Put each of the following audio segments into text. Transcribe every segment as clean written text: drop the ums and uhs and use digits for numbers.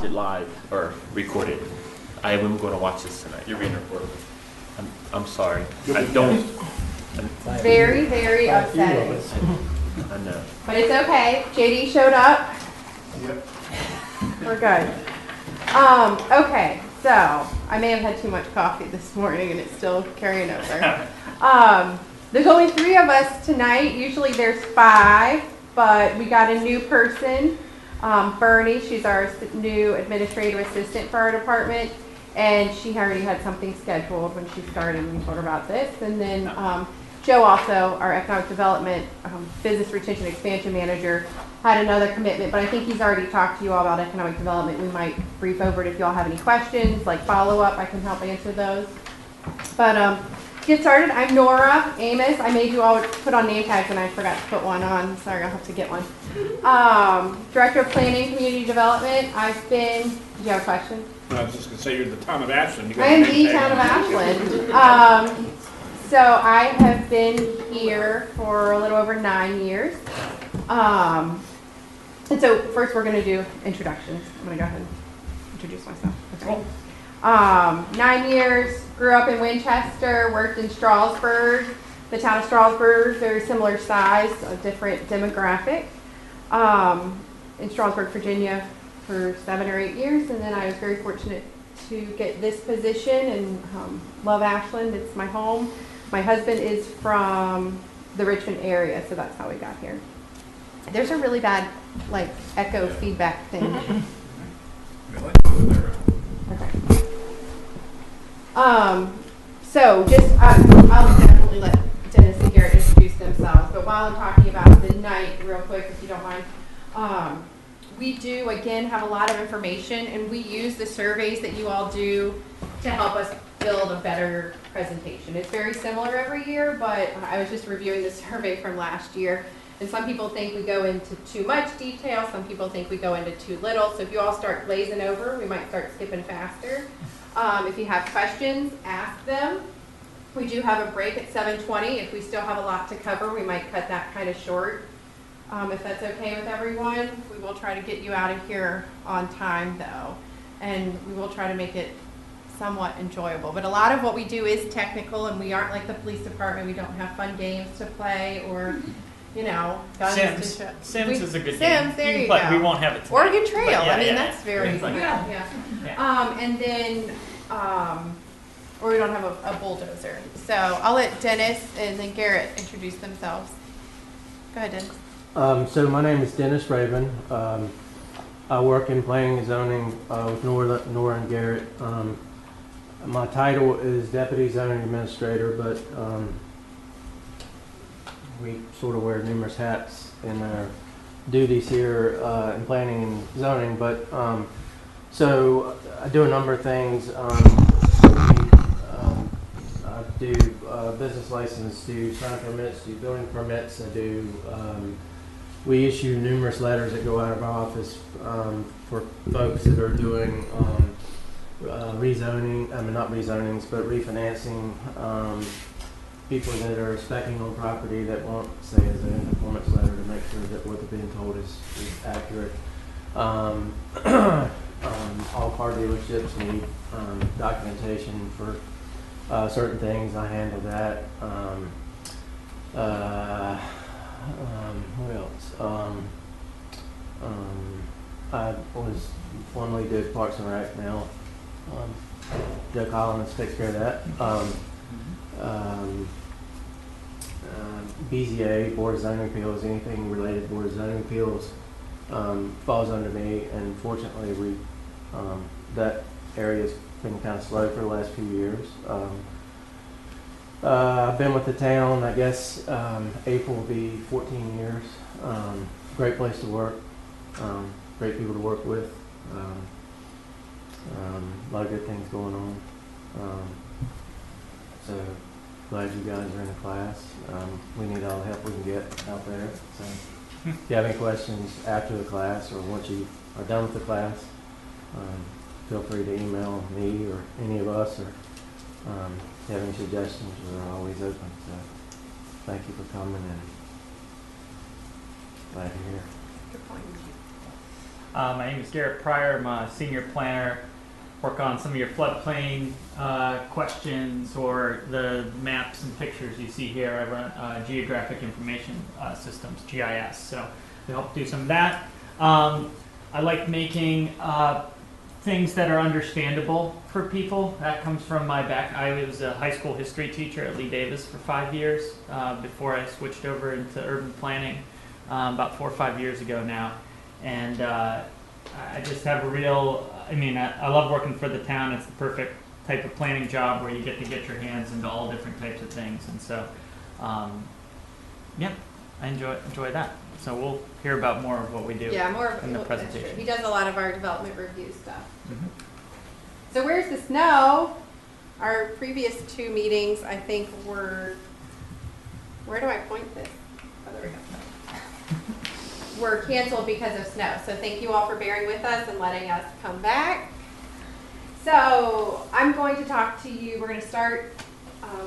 it live or recorded. I am going to watch this tonight. You're being recorded. I'm sorry. I don't. Very, very upsetting. I know. But it's okay. JD showed up. Yep. We're good. Okay, so I may have had too much coffee this morning and it's still carrying over. There's only 3 of us tonight. Usually there's 5, but we got a new person, Bernie. She's our new administrative assistant for our department, and she already had something scheduled when she started. We told her about this, and then Joe, also our economic development, business retention expansion manager, had another commitment, but I think he's already talked to you all about economic development. We might brief over it if y'all have any questions, like follow up, I can help answer those. But get started, I'm Nora Amos. I made you all put on name tags and I forgot to put one on. Sorry, I'll have to get one. Director of Planning Community Development. I've been, did you have a question? I was just going to say, you're the town of Ashland. I am the town of Ashland. So I have been here for a little over 9 years. And so first we're going to do introductions. I'm going to go ahead and introduce myself. Okay. 9 years, grew up in Winchester, worked in Strasburg. The town of Strasburg, very similar size, a different demographic. In Strasburg, Virginia for 7 or 8 years, and then I was very fortunate to get this position and love Ashland. It's my home. My husband is from the Richmond area, so that's how we got here. There's a really bad, like, echo feedback thing. Really? Okay. So just, I'll definitely let Dennis and Garrett introduce themselves, but while I'm talking about the night, real quick, if you don't mind, we do, again, have a lot of information, and we use the surveys that you all do to help us build a better presentation. It's very similar every year, but I was just reviewing the survey from last year, and some people think we go into too much detail, some people think we go into too little, so if you all start glazing over, we might start skipping faster. If you have questions, ask them. We do have a break at 7:20. If we still have a lot to cover, we might cut that kind of short. If that's okay with everyone, we will try to get you out of here on time though, and we will try to make it somewhat enjoyable. But a lot of what we do is technical, and we aren't like the police department. We don't have fun games to play or, you know, guns Sims. to show. Sims is a good game. Sims, there you play. go. We won't have it tonight. Oregon Trail. Yeah, I mean, yeah, that's very things like that. yeah. And then, or we don't have a bulldozer. So I'll let Dennis and then Garrett introduce themselves. Go ahead, Dennis. So my name is Dennis Raven. I work in planning and zoning with Nora and Garrett. My title is Deputy Zoning Administrator, but we sort of wear numerous hats in our duties here in planning and zoning. But so I do a number of things. I do business license, do sign permits, do building permits. I do. We issue numerous letters that go out of our office for folks that are doing rezoning, I mean not rezonings, but refinancing, people that are speccing on property that want, say, as an performance letter to make sure that what they're being told is accurate. All car dealerships need documentation for certain things. I handle that. What else? I was formerly did Parks and Rec. Now Joe Collins takes care of that. BZA, Board of Zoning Appeals, anything related to Board of Zoning Appeals falls under me, and fortunately we that area's been kind of slow for the last few years. I've been with the town, I guess April will be 14 years. Great place to work, great people to work with, a lot of good things going on. So glad you guys are in the class. We need all the help we can get out there. So if you have any questions after the class or once you are done with the class, feel free to email me or any of us, or if you have any suggestions, we're always open. So thank you for coming, and glad you're here. Good point. My name is Garrett Pryor. I'm a senior planner. Work on some of your floodplain questions or the maps and pictures you see here. I run Geographic Information Systems, GIS. So we help do some of that. I like making things that are understandable for people. That comes from my back. I was a high school history teacher at Lee Davis for 5 years before I switched over into urban planning about 4 or 5 years ago now. And I just have a real, I love working for the town. It's the perfect type of planning job where you get to get your hands into all different types of things. And so, yeah, I enjoy that. So we'll hear about more of what we do Yeah, more of in the that's true. presentation. He does a lot of our development review stuff. Mhm. So where's the snow? Our previous 2 meetings, I think, were, where do I point this? Oh, there we go. Were canceled because of snow. So thank you all for bearing with us and letting us come back. So I'm going to talk to you, we're going to start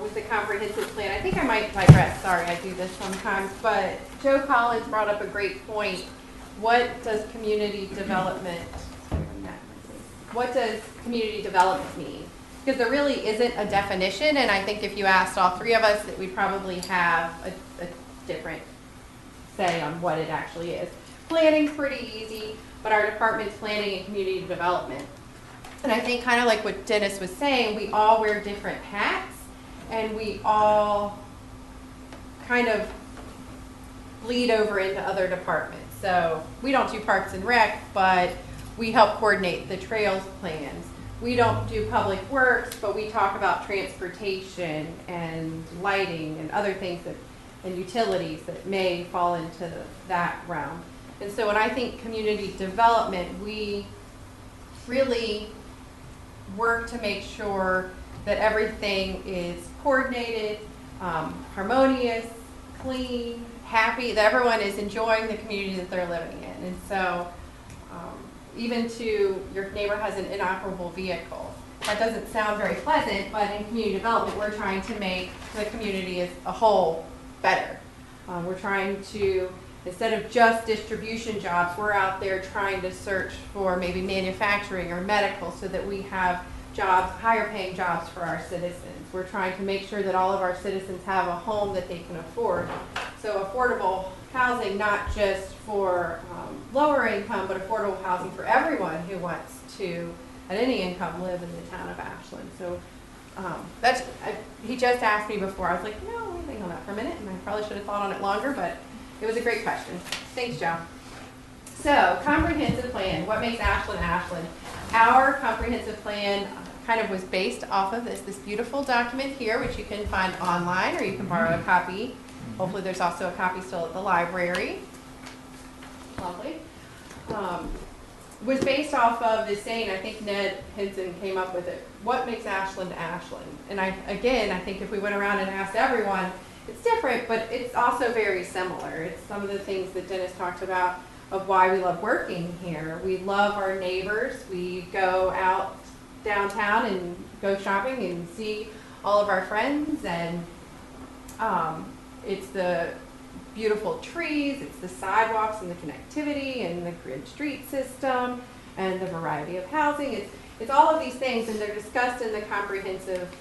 with the comprehensive plan. I think I might digress, sorry, I do this sometimes, but Joe Collins brought up a great point. What does community development mean? Because there really isn't a definition, and I think if you asked all 3 of us, that we'd probably have a different say on what it actually is. Planning's pretty easy, but our department's planning and community development. And I think kind of like what Dennis was saying, we all wear different hats, and we all kind of bleed over into other departments. So we don't do Parks and Rec, but we help coordinate the trails plans. We don't do public works, but we talk about transportation and lighting and other things and utilities that may fall into that realm. And so when I think community development, we really work to make sure that everything is coordinated, harmonious, clean, happy, that everyone is enjoying the community that they're living in. And so even to your neighbor has an inoperable vehicle. That doesn't sound very pleasant, but in community development, we're trying to make the community as a whole better. We're trying to, instead of just distribution jobs, we're out there trying to search for maybe manufacturing or medical so that we have jobs, higher paying jobs for our citizens. We're trying to make sure that all of our citizens have a home that they can afford. So affordable housing, not just for lower income, but affordable housing for everyone who wants to, at any income, live in the town of Ashland. So he just asked me before. I was like, no, let me think on that for a minute, and I probably should have thought on it longer, but it was a great question. Thanks, Joe. So, comprehensive plan. What makes Ashland Ashland? Our comprehensive plan kind of was based off of this beautiful document here, which you can find online or you can borrow a copy. Hopefully there's also a copy still at the library. Lovely. Was based off of this saying, I think Ned Hinson came up with it, what makes Ashland Ashland? And I think if we went around and asked everyone, it's different, but it's also very similar. It's some of the things that Dennis talked about of why we love working here. We love our neighbors. We go out downtown and go shopping and see all of our friends, and it's the beautiful trees, it's the sidewalks and the connectivity and the grid street system and the variety of housing. It's all of these things, and they're discussed in the comprehensive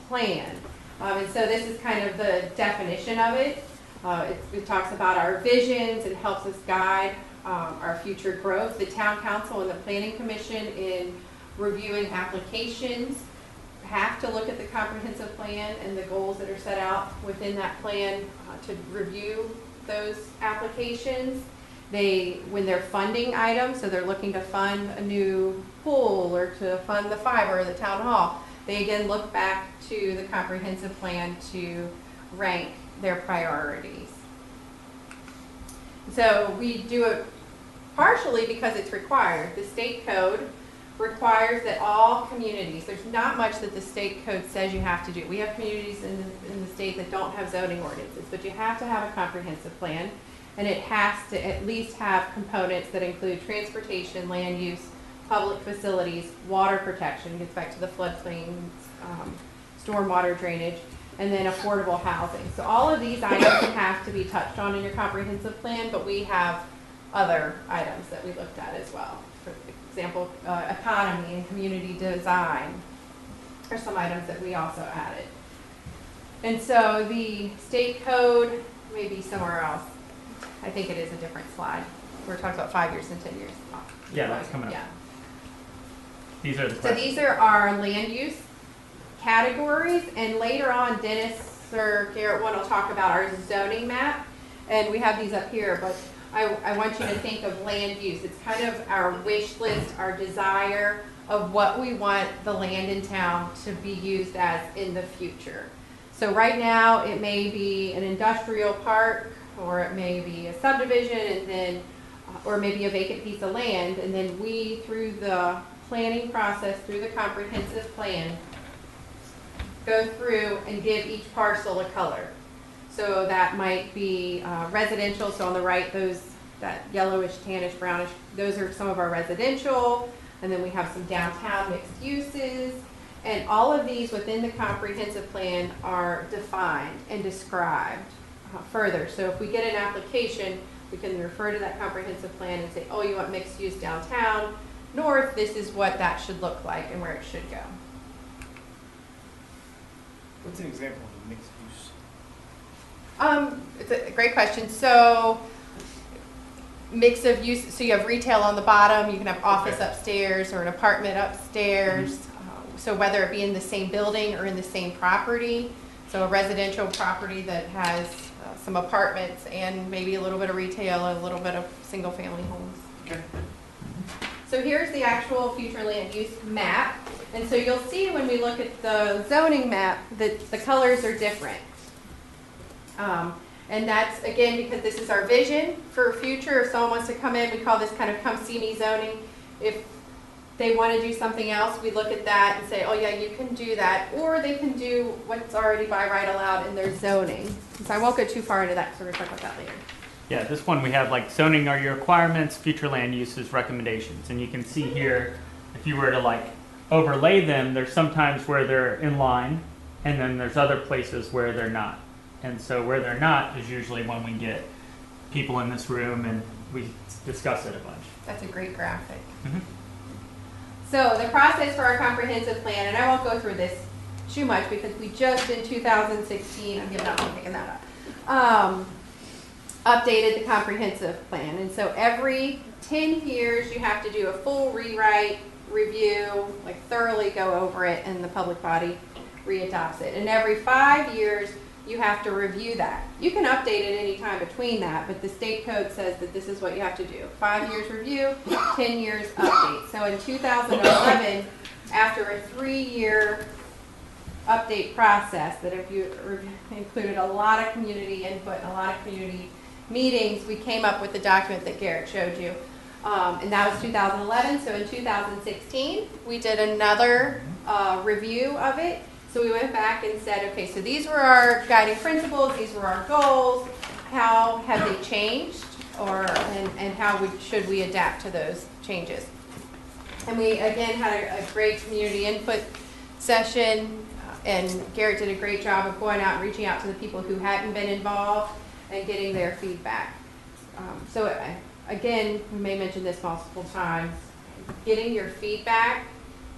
plan. And so this is kind of the definition of it. It talks about our visions and helps us guide our future growth. The town council and the planning commission in reviewing applications have to look at the comprehensive plan and the goals that are set out within that plan to review those applications. When they're funding items, so they're looking to fund a new pool or to fund the fiber or the town hall, they again look back to the comprehensive plan to rank their priorities. So we do it partially because it's required. The state code requires that all communities, there's not much that the state code says you have to do. We have communities in the state that don't have zoning ordinances, but you have to have a comprehensive plan, and it has to at least have components that include transportation, land use, public facilities, water protection, gets back to the floodplains, stormwater drainage, and then affordable housing. So all of these items have to be touched on in your comprehensive plan, but we have other items that we looked at as well. For example, economy and community design are some items that we also added. And so the state code may be somewhere else. I think it is a different slide. We're talking about 5 years and 10 years. Yeah, that's coming up. Yeah. These are the So questions. these are our land use categories, and later on Dennis or Garrett will talk about our zoning map, and we have these up here, but I want you to think of land use. It's kind of our wish list, our desire of what we want the land in town to be used as in the future. So right now, it may be an industrial park, or it may be a subdivision, and then, or maybe a vacant piece of land, and then we, through the planning process, through the comprehensive plan, go through and give each parcel a color. So that might be residential, so on the right, that yellowish, tannish, brownish, those are some of our residential, and then we have some downtown mixed uses, and all of these within the comprehensive plan are defined and described further. So if we get an application, we can refer to that comprehensive plan and say, oh, you want mixed use downtown, north, this is what that should look like and where it should go. What's an example of a mixed use? It's a great question. So, mix of use, so you have retail on the bottom, you can have office Okay. upstairs or an apartment upstairs. So whether it be in the same building or in the same property. So a residential property that has some apartments and maybe a little bit of retail and a little bit of single family homes. Okay. So here's the actual future land use map. And so you'll see when we look at the zoning map that the colors are different. And that's, again, because this is our vision for future. If someone wants to come in, we call this kind of come see me zoning. If they want to do something else, we look at that and say, oh yeah, you can do that. Or they can do what's already by right allowed in their zoning. So I won't go too far into that because we're going to talk about that later. Yeah, this one we have like zoning are your requirements, future land uses, recommendations. And you can see here, if you were to like overlay them, there's sometimes where they're in line, and then there's other places where they're not. And so where they're not is usually when we get people in this room and we discuss it a bunch. That's a great graphic. Mhm. So the process for our comprehensive plan, and I won't go through this too much because we just in 2016, I'm giving up on picking that up, updated the comprehensive plan. And so every 10 years you have to do a full rewrite, review, like thoroughly go over it, and the public body readopts it. And every 5 years you have to review that. You can update it any time between that, but the state code says that this is what you have to do. 5 years review, 10 years update. So in 2011, after a 3-year update process that included a lot of community input and a lot of community meetings, we came up with the document that Garrett showed you. And that was 2011. So in 2016, we did another review of it. So we went back and said, okay, so these were our guiding principles, these were our goals, how have they changed, and how should we adapt to those changes? And we, again, had a great community input session, and Garrett did a great job of going out and reaching out to the people who hadn't been involved and getting their feedback. Again, we may mention this multiple times, getting your feedback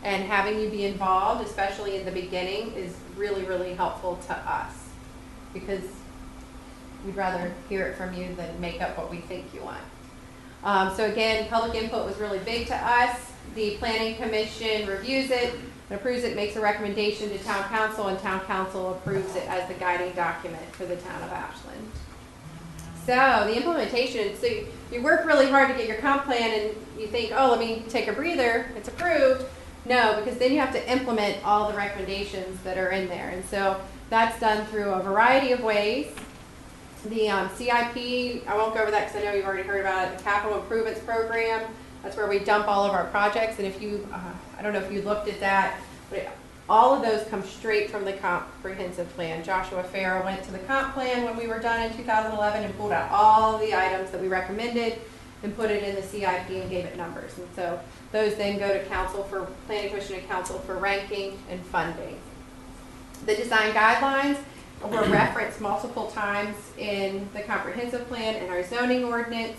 and having you be involved, especially in the beginning, is really, really helpful to us because we'd rather hear it from you than make up what we think you want. So again, public input was really big to us. The Planning Commission reviews it, and approves it, makes a recommendation to Town Council, and Town Council approves it as the guiding document for the town of Ashland. So the implementation, so you work really hard to get your comp plan and you think, oh, let me take a breather, it's approved. No, because then you have to implement all the recommendations that are in there. And so that's done through a variety of ways. The CIP, I won't go over that because I know you've already heard about it, the Capital Improvements Program. That's where we dump all of our projects. And if you, I don't know if you looked at that, but all of those come straight from the comprehensive plan. Joshua Farrell went to the comp plan when we were done in 2011 and pulled out all the items that we recommended and put it in the CIP and gave it numbers. And so those then go to council for Planning Commission and council for ranking and funding. The design guidelines were referenced multiple times in the comprehensive plan and our zoning ordinance.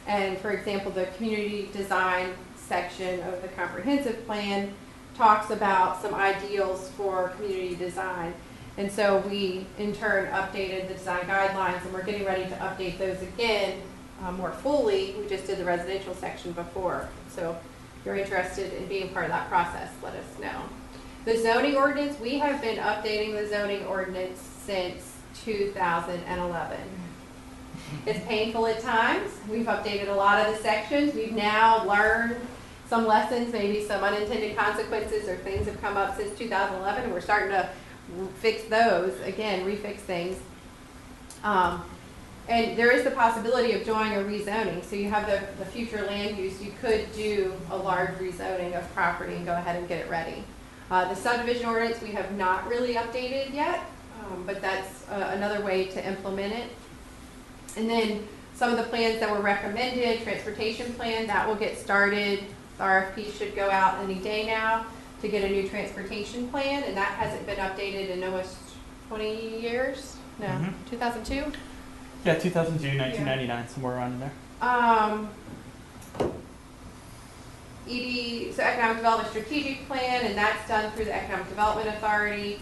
And for example, the community design section of the comprehensive plan talks about some ideals for community design. And so we, in turn, updated the design guidelines, and we're getting ready to update those again more fully. We just did the residential section before. So if you're interested in being part of that process, let us know. The zoning ordinance, we have been updating the zoning ordinance since 2011. It's painful at times. We've updated a lot of the sections. We've now learned some lessons, maybe some unintended consequences or things have come up since 2011, and we're starting to fix those, again, refix things. And there is the possibility of doing a rezoning. So you have the future land use. You could do a large rezoning of property and go ahead and get it ready. The subdivision ordinance we have not really updated yet, but that's another way to implement it. And then some of the plans that were recommended, transportation plan, that will get started. The RFP should go out any day now to get a new transportation plan, and that hasn't been updated in almost 20 years? No, 2002? Yeah, 2002, 1999, somewhere around in there. So Economic Development Strategic Plan, and that's done through the Economic Development Authority.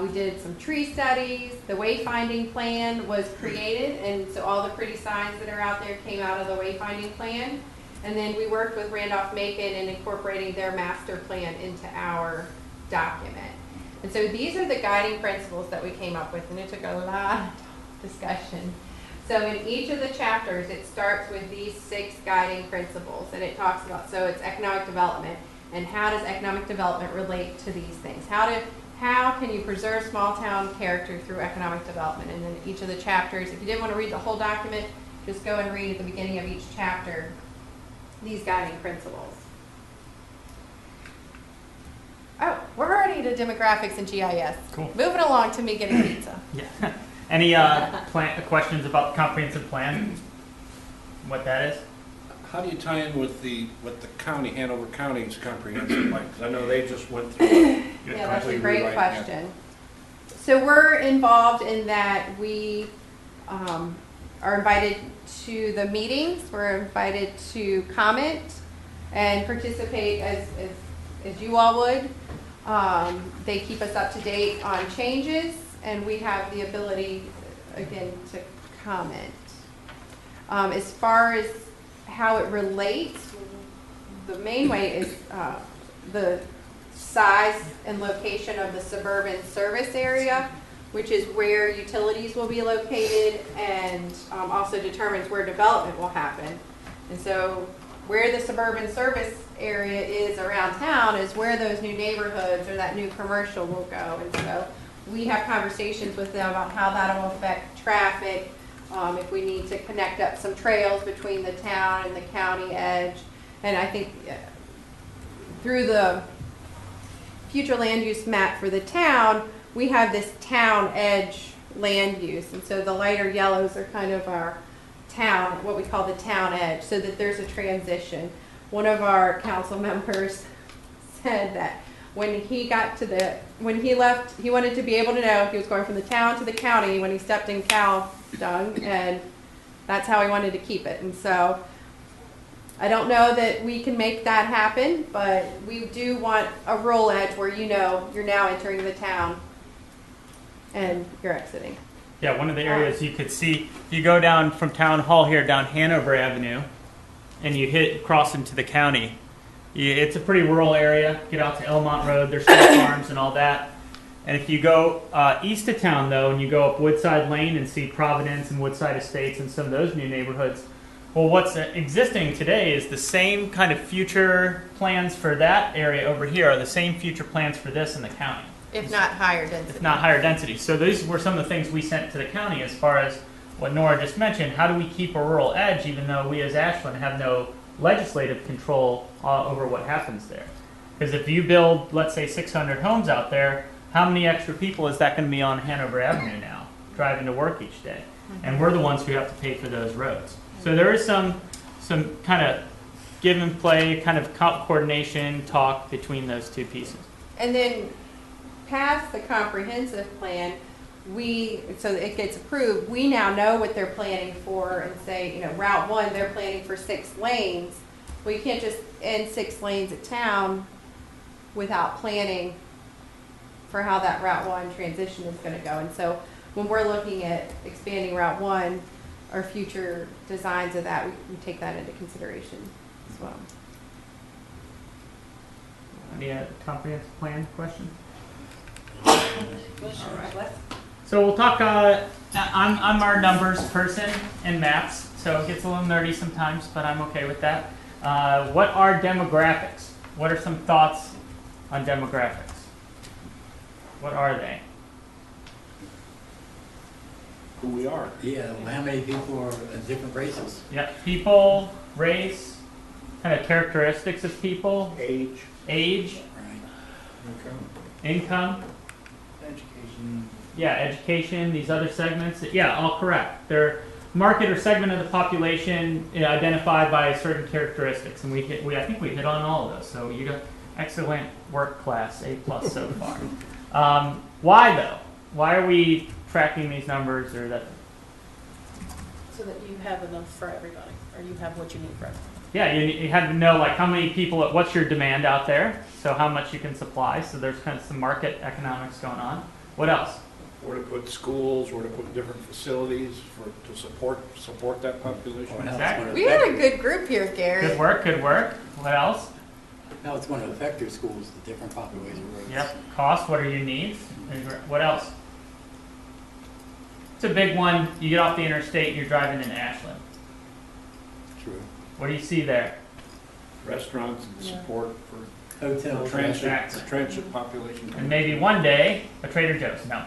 We did some tree studies. The wayfinding plan was created, and so all the pretty signs that are out there came out of the wayfinding plan. And then we worked with Randolph-Macon in incorporating their master plan into our document. And so these are the guiding principles that we came up with, and it took a lot of discussion. So in each of the chapters, it starts with these 6 guiding principles, and it talks about, so it's economic development, and how does economic development relate to these things? How can you preserve small town character through economic development? And then each of the chapters, if you didn't want to read the whole document, just go and read at the beginning of each chapter these guiding principles. Oh, we're already to demographics and GIS. Cool. Moving along to me getting pizza. Yeah. Any questions about the comprehensive plan? What that is? How do you tie in with the county, Hanover County's comprehensive plan? Because I know they just went through it. Yeah, that's a great question. So we're involved in that. We are invited to the meetings. We're invited to comment and participate as you all would. They keep us up to date on changes, and we have the ability, again, to comment. As far as how it relates, the main way is the size and location of the suburban service area, which is where utilities will be located, and also determines where development will happen. And so where the suburban service area is around town is where those new neighborhoods or that new commercial will go. And so we have conversations with them about how that will affect traffic, if we need to connect up some trails between the town and the county edge. And I think through the future land use map for the town, we have this town edge land use. And so the lighter yellows are kind of our town, what we call the town edge, so that there's a transition. One of our council members said that when he left, he wanted to be able to know he was going from the town to the county when he stepped in cow dung, and that's how he wanted to keep it. And so I don't know that we can make that happen, but we do want a rural edge where you know you're now entering the town and you're exiting. Yeah, one of the areas you could see, if you go down from Town Hall here down Hanover Avenue and you cross into the county, it's a pretty rural area. Get out to Elmont Road, there's still farms and all that. And if you go east of town, though, and you go up Woodside Lane and see Providence and Woodside Estates and some of those new neighborhoods, well, what's existing today is the same kind of future plans for that area over here are the same future plans for this in the county. If not higher density. If not higher density. So these were some of the things we sent to the county as far as what Nora just mentioned. How do we keep a rural edge even though we as Ashland have no legislative control over what happens there? Because if you build, let's say, 600 homes out there, how many extra people is that going to be on Hanover Avenue now, driving to work each day? And we're the ones who have to pay for those roads. So there is some kind of give and play, kind of coordination, talk between those two pieces. And then past the comprehensive plan, so it gets approved, we now know what they're planning for and say, you know, Route 1, they're planning for 6 lanes. Well, you can't just end 6 lanes at town without planning for how that Route 1 transition is going to go. And so when we're looking at expanding Route 1 or future designs of that, we take that into consideration as well. Any comprehensive plan question? Right, So we'll talk, I'm our numbers person in maps, so it gets a little nerdy sometimes, but I'm okay with that. What are demographics? What are some thoughts on demographics? What are they? Who we are. Yeah, how many people are different races? Yep, people, race, kind of characteristics of people, Age. Right. income, Education. yeah, education, these other segments, yeah, all correct. They're market or segment of the population identified by certain characteristics, and I think we hit on all of those. So you got excellent work class, A+ so far. Why though? Why are we tracking these numbers or that? So that you have enough for everybody, or you have what you need for everybody. Yeah, you have to know like how many people, what's your demand out there, so how much you can supply. So there's kind of some market economics going on. What else? Where to put schools, where to put different facilities to support that population. Or how it's Exactly. gonna We had a affect good group here, Gary. Good work, good work. What else? How it's going to affect your schools, the different population groups. Yep. Cost, what are your needs? And what else? It's a big one. You get off the interstate, you're driving in Ashland. True. What do you see there? Restaurants and Yeah. support for Hotel transit population. And maybe one day, a Trader Joe's. No.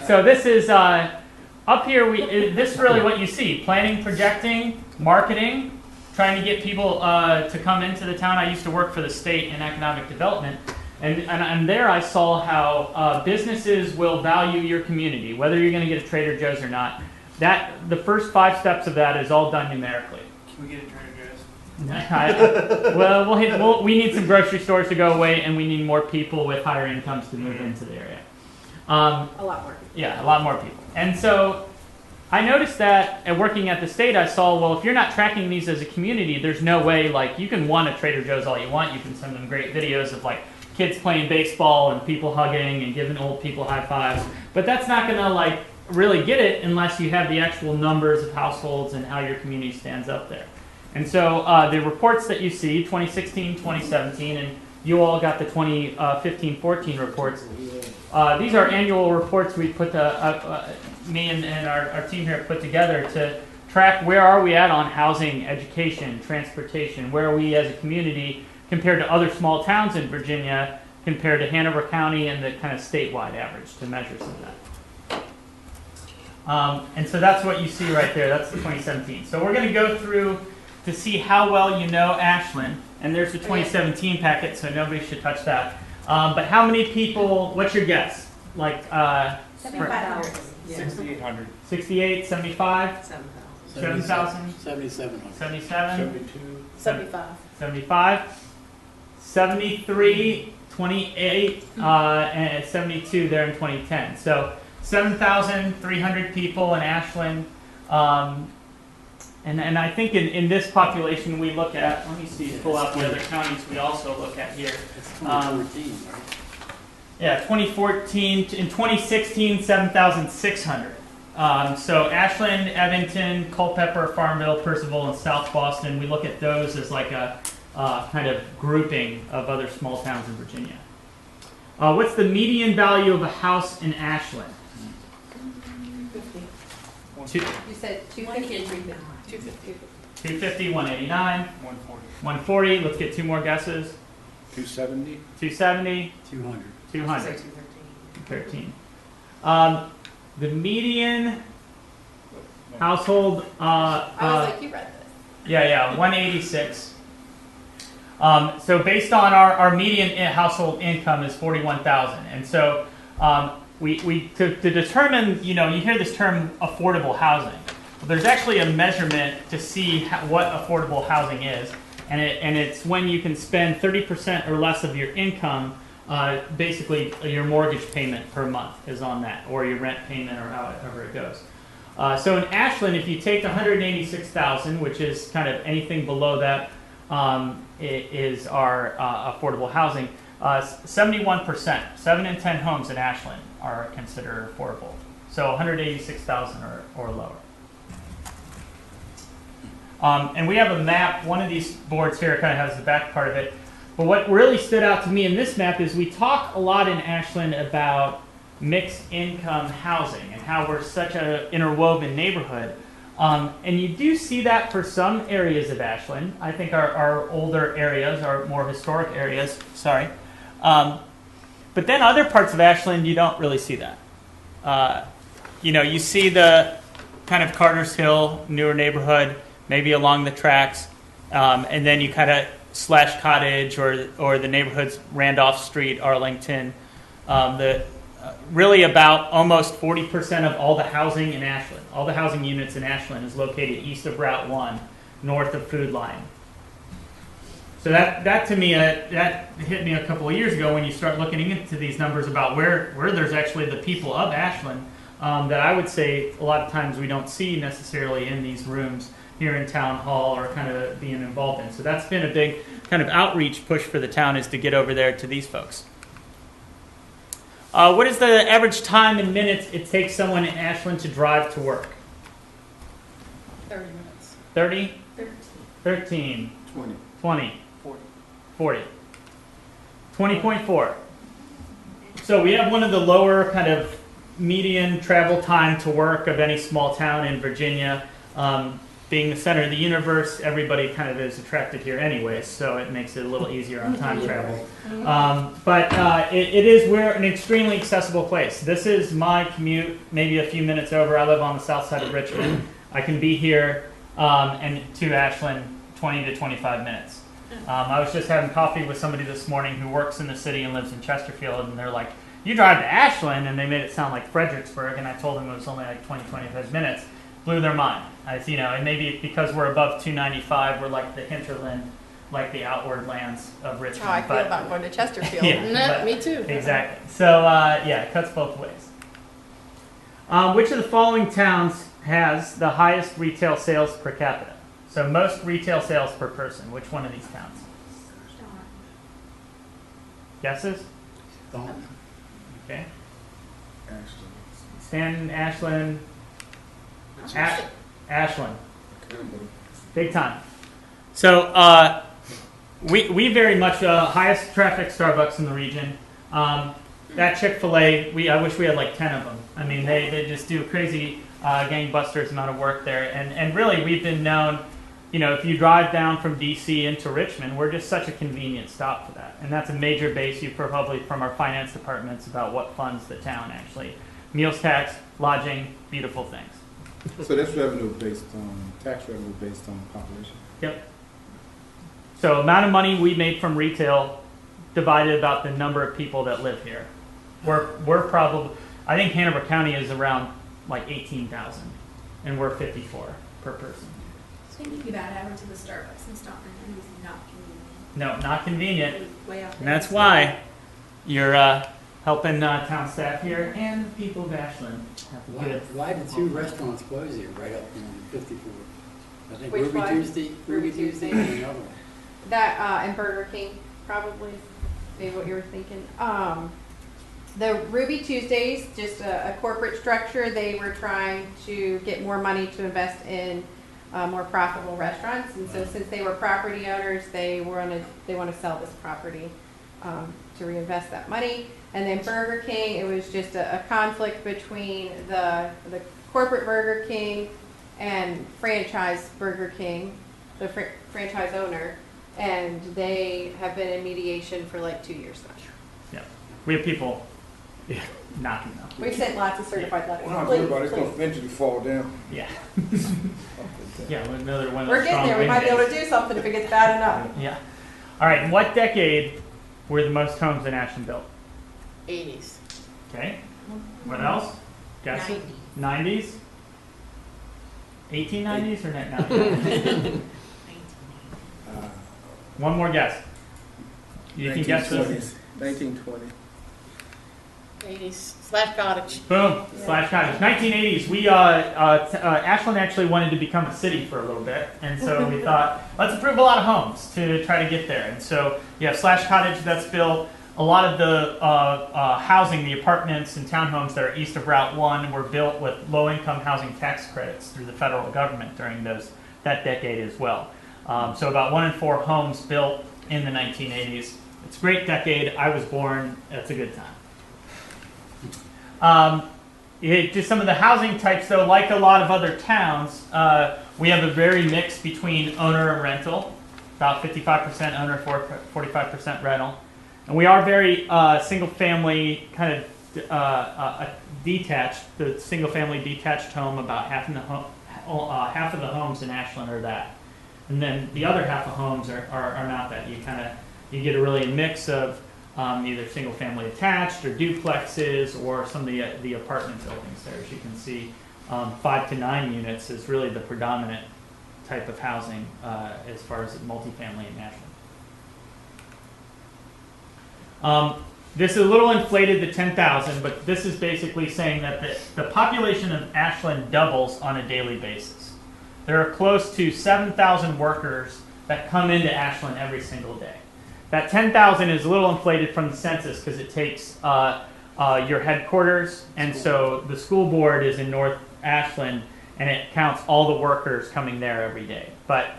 So this is, up here, this is really what you see. Planning, projecting, marketing, trying to get people to come into the town. I used to work for the state in economic development. And there I saw how businesses will value your community, whether you're going to get a Trader Joe's or not. The first 5 steps of that is all done numerically. Can we get a Trader Joe's? Well, we need some grocery stores to go away, and we need more people with higher incomes to move into the area. A lot more. Yeah, a lot more people. And so I noticed that working at the state, I saw, well, if you're not tracking these as a community, there's no way, like, you can want a Trader Joe's all you want. You can send them great videos of, like, kids playing baseball and people hugging and giving old people high fives. But that's not going to, like, really get it unless you have the actual numbers of households and how your community stands up there. And so the reports that you see, 2016, 2017, and you all got the 2015-14 reports. These are annual reports we put, me and our team here put together to track where are we at on housing, education, transportation, where are we as a community compared to other small towns in Virginia, compared to Hanover County and the kind of statewide average to measure some of that. And so that's what you see right there. That's the 2017. So we're going to go through to see how well you know Ashland. And there's the 2017 packet, so nobody should touch that. But how many people, what's your guess? Like 7,500. 6,800. 68, 75, 7,000, 7,700. 77, 72. 75. 75, 73, 28, and 72 there in 2010. So 7,300 people in Ashland. And I think in this population we look at, let me see, pull out the other counties we also look at here. It's 2014, right? Yeah, 2014, in 2016, 7,600. So Ashland, Evanston, Culpeper, Farmville, Percival, and South Boston, we look at those as like a kind of grouping of other small towns in Virginia. What's the median value of a house in Ashland? 50. You said 250. 250. 250, 189, 140. 140. Let's get 2 more guesses. 270. 270, 200. 200, 13. The median household. I was like, you read this. Yeah, 186. So based on our median household income is 41,000, and so to determine, you hear this term affordable housing. Well, there's actually a measurement to see what affordable housing is, and it's when you can spend 30% or less of your income Basically, your mortgage payment per month is on that, or your rent payment, or however it goes. So in Ashland, if you take the 186,000, which is kind of anything below that, is our affordable housing. 71%, 7 in 10 homes in Ashland are considered affordable. So 186,000 or lower. And we have a map. One of these boards here kind of has the back part of it. But what really stood out to me in this map is we talk a lot in Ashland about mixed income housing and how we're such an interwoven neighborhood. And you do see that for some areas of Ashland. I think our older areas, our more historic areas, sorry. But then other parts of Ashland, you don't really see that. You see the kind of Carter's Hill, newer neighborhood, maybe along the tracks, and then you kind of Slash Cottage or the neighborhoods Randolph Street, Arlington. Really about almost 40% of all the housing in Ashland, all the housing units in Ashland is located east of Route 1, north of Food Line. So that to me, that hit me a couple of years ago when you start looking into these numbers about where there's actually the people of Ashland that I would say a lot of times we don't see necessarily in these rooms here in town hall or kind of being involved in. So that's been a big kind of outreach push for the town, is to get over there to these folks. What is the average time in minutes it takes someone in Ashland to drive to work? 30 minutes. 30? 13. 13. 20. 20. 40. 40. 20.4. So we have one of the lower kind of median travel time to work of any small town in Virginia. Being the center of the universe, everybody kind of is attracted here anyways, so it makes it a little easier on time travel. But we're an extremely accessible place. This is my commute, maybe a few minutes over. I live on the south side of Richmond. I can be here and to Ashland 20 to 25 minutes. I was just having coffee with somebody this morning who works in the city and lives in Chesterfield, and they're like, "You drive to Ashland?" And they made it sound like Fredericksburg, and I told them it was only like 20, 25 minutes. Blew their mind. And maybe because we're above 295, we're like the hinterland, like the outward lands of Richmond. How I feel about going to Chesterfield. Yeah, Me too. exactly. So it cuts both ways. Which of the following towns has the highest retail sales per capita? So most retail sales per person. Which one of these towns? Guesses? Don't. Okay. Ashland. Stanton, Ashland. Ashland. Big time. So we very much highest traffic Starbucks in the region. That Chick-fil-A, I wish we had like 10 of them. I mean, they just do crazy gangbusters amount of work there. And really, we've been known, if you drive down from D.C. into Richmond, we're just such a convenient stop for that. And that's a major base you probably from our finance departments about what funds the town actually. Meals tax, lodging, beautiful things. So that's revenue based on, tax revenue based on population? Yep. So amount of money we make from retail divided about the number of people that live here. We're probably, I think Hanover County is around like 18,000, and we're 54 per person. So you give that average to the Starbucks and stop and it's not convenient. No, not convenient. Way out there. And that's why you're helping town staff here and the people of Ashland have a good. Why did 2 restaurants close here right up in 54? I think Which Ruby one? Tuesday, Ruby Tuesday. and another one. That and Burger King, probably, maybe what you were thinking. The Ruby Tuesdays, just a corporate structure. They were trying to get more money to invest in more profitable restaurants, and so since they were property owners, they want to sell this property to reinvest that money. And then Burger King, it was just a conflict between the corporate Burger King and franchise Burger King, the franchise owner, and they have been in mediation for like 2 years now. Yeah, we have people knocking them. We've sent lots of certified letters. Well, I'm worried about it, it's gonna eventually fall down. Yeah. Yeah, another one of We're those getting strong there. We might be able wind to days. do something if it gets bad enough. Yeah. All right. In what decade were the most homes in Ashland built? 80s. Okay. What else? Guess it. 90s? 1890s or 90s? One more guess. You can guess this. 1920. 80s slash cottage. Boom, slash cottage. 1980s, Ashland actually wanted to become a city for a little bit, and so we thought, let's improve a lot of homes to try to get there. And so you have slash cottage that's built. A lot of the housing, the apartments and townhomes that are east of Route 1 were built with low-income housing tax credits through the federal government during that decade as well. So about 1 in 4 homes built in the 1980s. It's a great decade. I was born. It's a good time. Just some of the housing types, though, like a lot of other towns, we have a very mix between owner and rental, about 55% owner, 45% rental. And we are very single-family kind of detached. The single-family detached home, about half of the homes in Ashland are that. And then the other half of homes are not that. You get a really mix of either single-family attached or duplexes or some of the apartment buildings there. As you can see, 5 to 9 units is really the predominant type of housing as far as multifamily in Ashland. This is a little inflated to 10,000, but this is basically saying that the population of Ashland doubles on a daily basis. There are close to 7,000 workers that come into Ashland every single day. That 10,000 is a little inflated from the census because it takes your headquarters, and so the school board is in North Ashland, and it counts all the workers coming there every day. But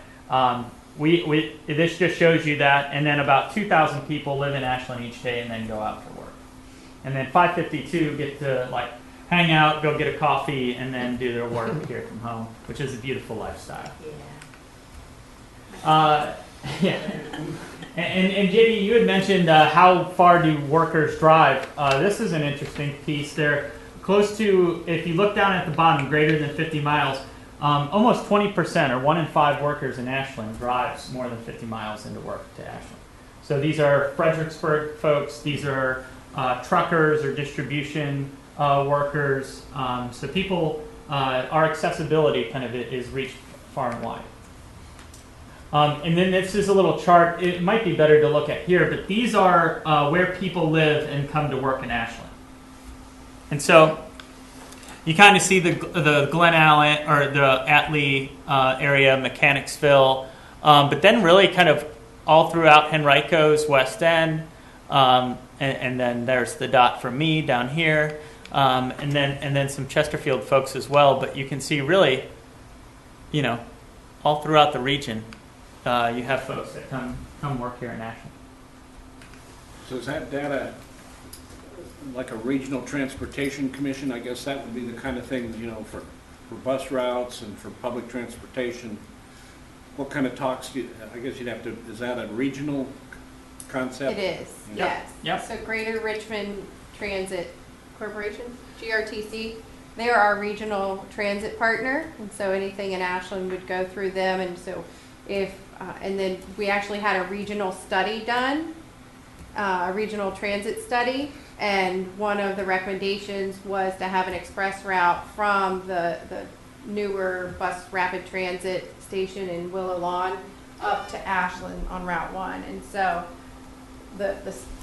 this just shows you that, and then about 2,000 people live in Ashland each day and then go out for work. And then 552 get to hang out, go get a coffee, and then do their work here from home, which is a beautiful lifestyle. Yeah. And JD, you had mentioned how far do workers drive. This is an interesting piece. They're close to, if you look down at the bottom, greater than 50 miles, almost 20% or 1 in 5 workers in Ashland drives more than 50 miles into work to Ashland. So these are Fredericksburg folks. These are truckers or distribution workers. So people, our accessibility kind of is reached far and wide. And then this is a little chart. It might be better to look at here, but these are where people live and come to work in Ashland. And so you kind of see the Glen Allen or the Atlee area, Mechanicsville, but then really kind of all throughout Henrico's West End, and then there's the dot for me down here, and then some Chesterfield folks as well. But you can see really, all throughout the region. You have folks that come work here in Ashland. So is that data like a regional transportation commission? I guess that would be the kind of thing, for bus routes and for public transportation. What kind of talks I guess you'd have to, is that a regional concept? It is, Yeah. yes. Yep. So Greater Richmond Transit Corporation, GRTC, they are our regional transit partner, and so anything in Ashland would go through them. And so and then we actually had a regional study done, a regional transit study, and one of the recommendations was to have an express route from the newer bus rapid transit station in Willow Lawn up to Ashland on Route 1. And so the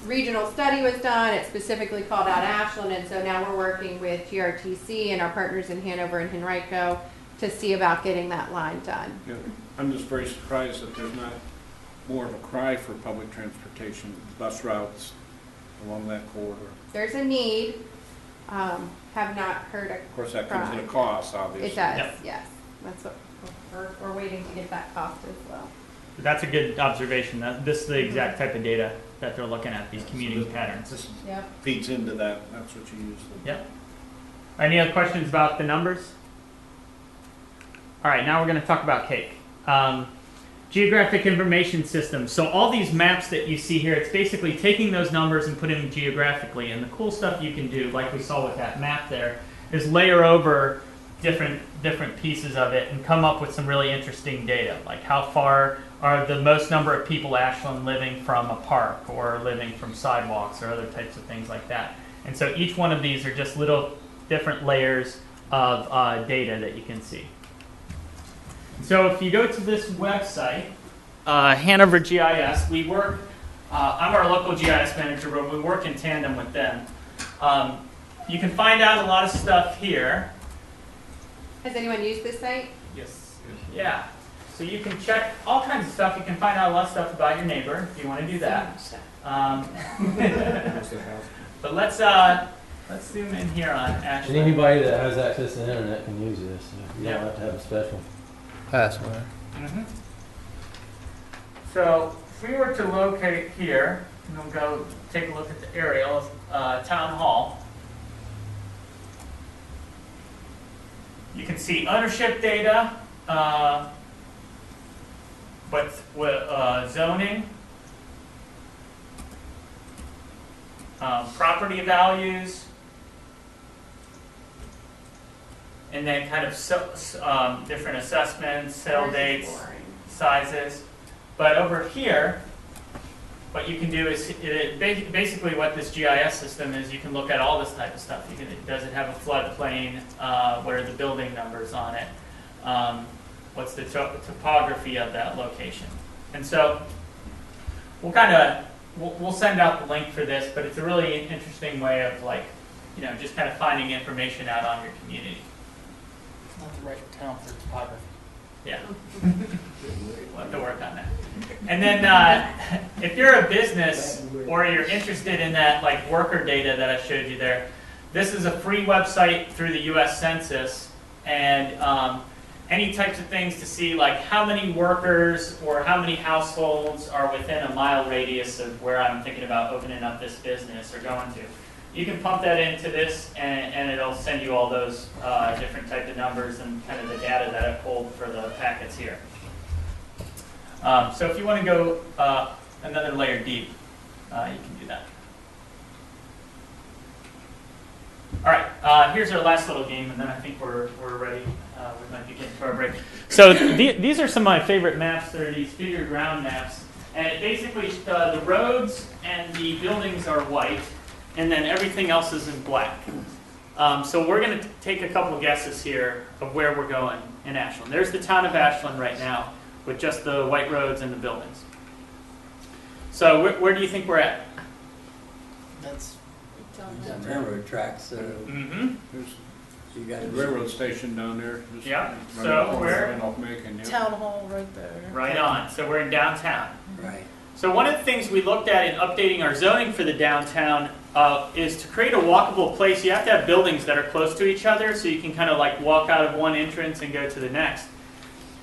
regional study was done. It specifically called out Ashland, and so now we're working with GRTC and our partners in Hanover and Henrico to see about getting that line done. Yeah. I'm just very surprised that there's not more of a cry for public transportation, bus routes along that corridor. There's a need. Have not heard a Of course, that comes at a cry. cost, obviously. It does, Yep. yes. That's what we're waiting to get that cost as well. That's a good observation. This is the exact type of data that they're looking at, these commuting patterns. This Yep. feeds into that. That's what you use. Yep. Any other questions about the numbers? All right, now we're going to talk about cake. Geographic information systems. So all these maps that you see here, it's basically taking those numbers and putting them geographically. And the cool stuff you can do, like we saw with that map there, is layer over different pieces of it and come up with some really interesting data, like how far are the most number of people Ashland living from a park or living from sidewalks or other types of things like that. And so each one of these are just little different layers of data that you can see. So if you go to this website, Hanover GIS, we work I'm our local GIS manager, but we work in tandem with them. You can find out a lot of stuff here. Has anyone used this site? Yes. Yeah. So you can check all kinds of stuff. You can find out a lot of stuff about your neighbor if you want to do that. But let's zoom in here on And Ashland. anybody that has access to the internet can use this. You don't have to have a special password. Mhm. So if we were to locate here, and we'll go take a look at the aerial of Town Hall. You can see ownership data, zoning, property values, and then kind of different assessments, sale dates, sizes. But over here, what you can do is, basically what this GIS system is, you can look at all this type of stuff. Does it have a floodplain? What are the building numbers on it? What's the topography of that location? And so we'll send out the link for this, but it's a really interesting way of just kind of finding information out on your community. It's not the right town for topography. Yeah. We'll have to work on that. And then if you're a business or you're interested in that worker data that I showed you there, this is a free website through the US Census, and any types of things to see how many workers or how many households are within a mile radius of where I'm thinking about opening up this business or going to. You can pump that into this, and it'll send you all those different types of numbers and kind of the data that I've pulled for the packets here. So if you want to go another layer deep, you can do that. All right, here's our last little game, and then I think we're ready. We might be getting to our break. So these are some of my favorite maps. They're these figure ground maps, and basically the roads and the buildings are white, and then everything else is in black. So we're going to take a couple guesses here of where we're going in Ashland. There's the town of Ashland right now with just the white roads and the buildings. So where do you think we're at? That's Railroad tracks, so There's you got a to railroad station down there. Just Yeah, right so off where? Randolph Macon, yeah. Town hall right there. Right on. So we're in downtown. Right. So one of the things we looked at in updating our zoning for the downtown is to create a walkable place. You have to have buildings that are close to each other so you can kind of walk out of one entrance and go to the next.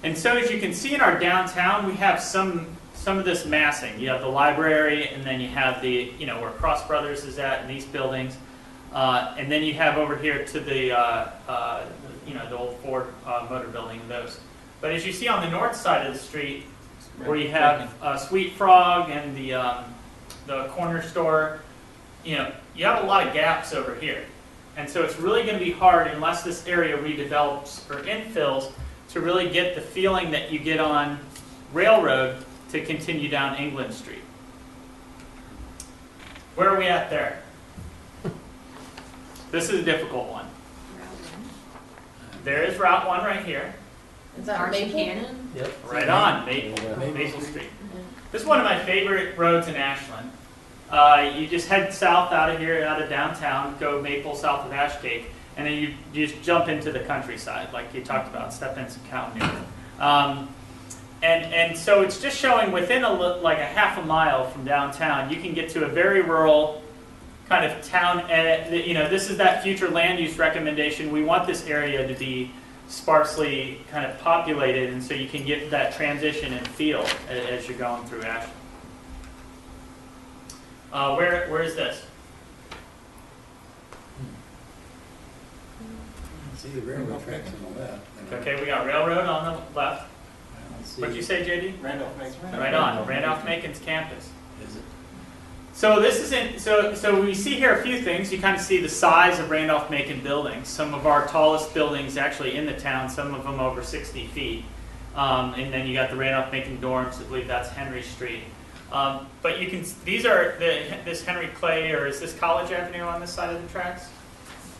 And so as you can see in our downtown, we have some of this massing. You have the library, and then you have the, where Cross Brothers is at in these buildings. And then you have over here to the, the old Ford Motor Building and those. But as you see on the north side of the street, where you have Sweet Frog and the corner store, you have a lot of gaps over here. And so it's really going to be hard, unless this area redevelops or infills, to really get the feeling that you get on Railroad to continue down England Street. Where are we at there? This is a difficult one. There is Route 1 right here. Is that Archie Maple? Cannon? Yep. Right on, Maple Street. This is one of my favorite roads in Ashland. You just head south out of here, out of downtown, go Maple south of Ashcake, and then you just jump into the countryside, like you talked about, step in some cow manure. And so it's just showing within a half a mile from downtown, you can get to a very rural kind of town. This is that future land use recommendation. We want this area to be sparsely kind of populated, and so you can get that transition and feel as you're going through Ashland. Where is this? see the railroad tracks on the left. Okay, we got railroad on the left. What'd you say, JD? Randolph Macon. Right on, Randolph-Macon's campus. Is it? So this is so we see here a few things. You kind of see the size of Randolph-Macon buildings. Some of our tallest buildings actually in the town, some of them over 60 feet. And then you got the Randolph-Macon dorms. I believe that's Henry Street. But you can, these are this Henry Clay, or is this College Avenue on this side of the tracks?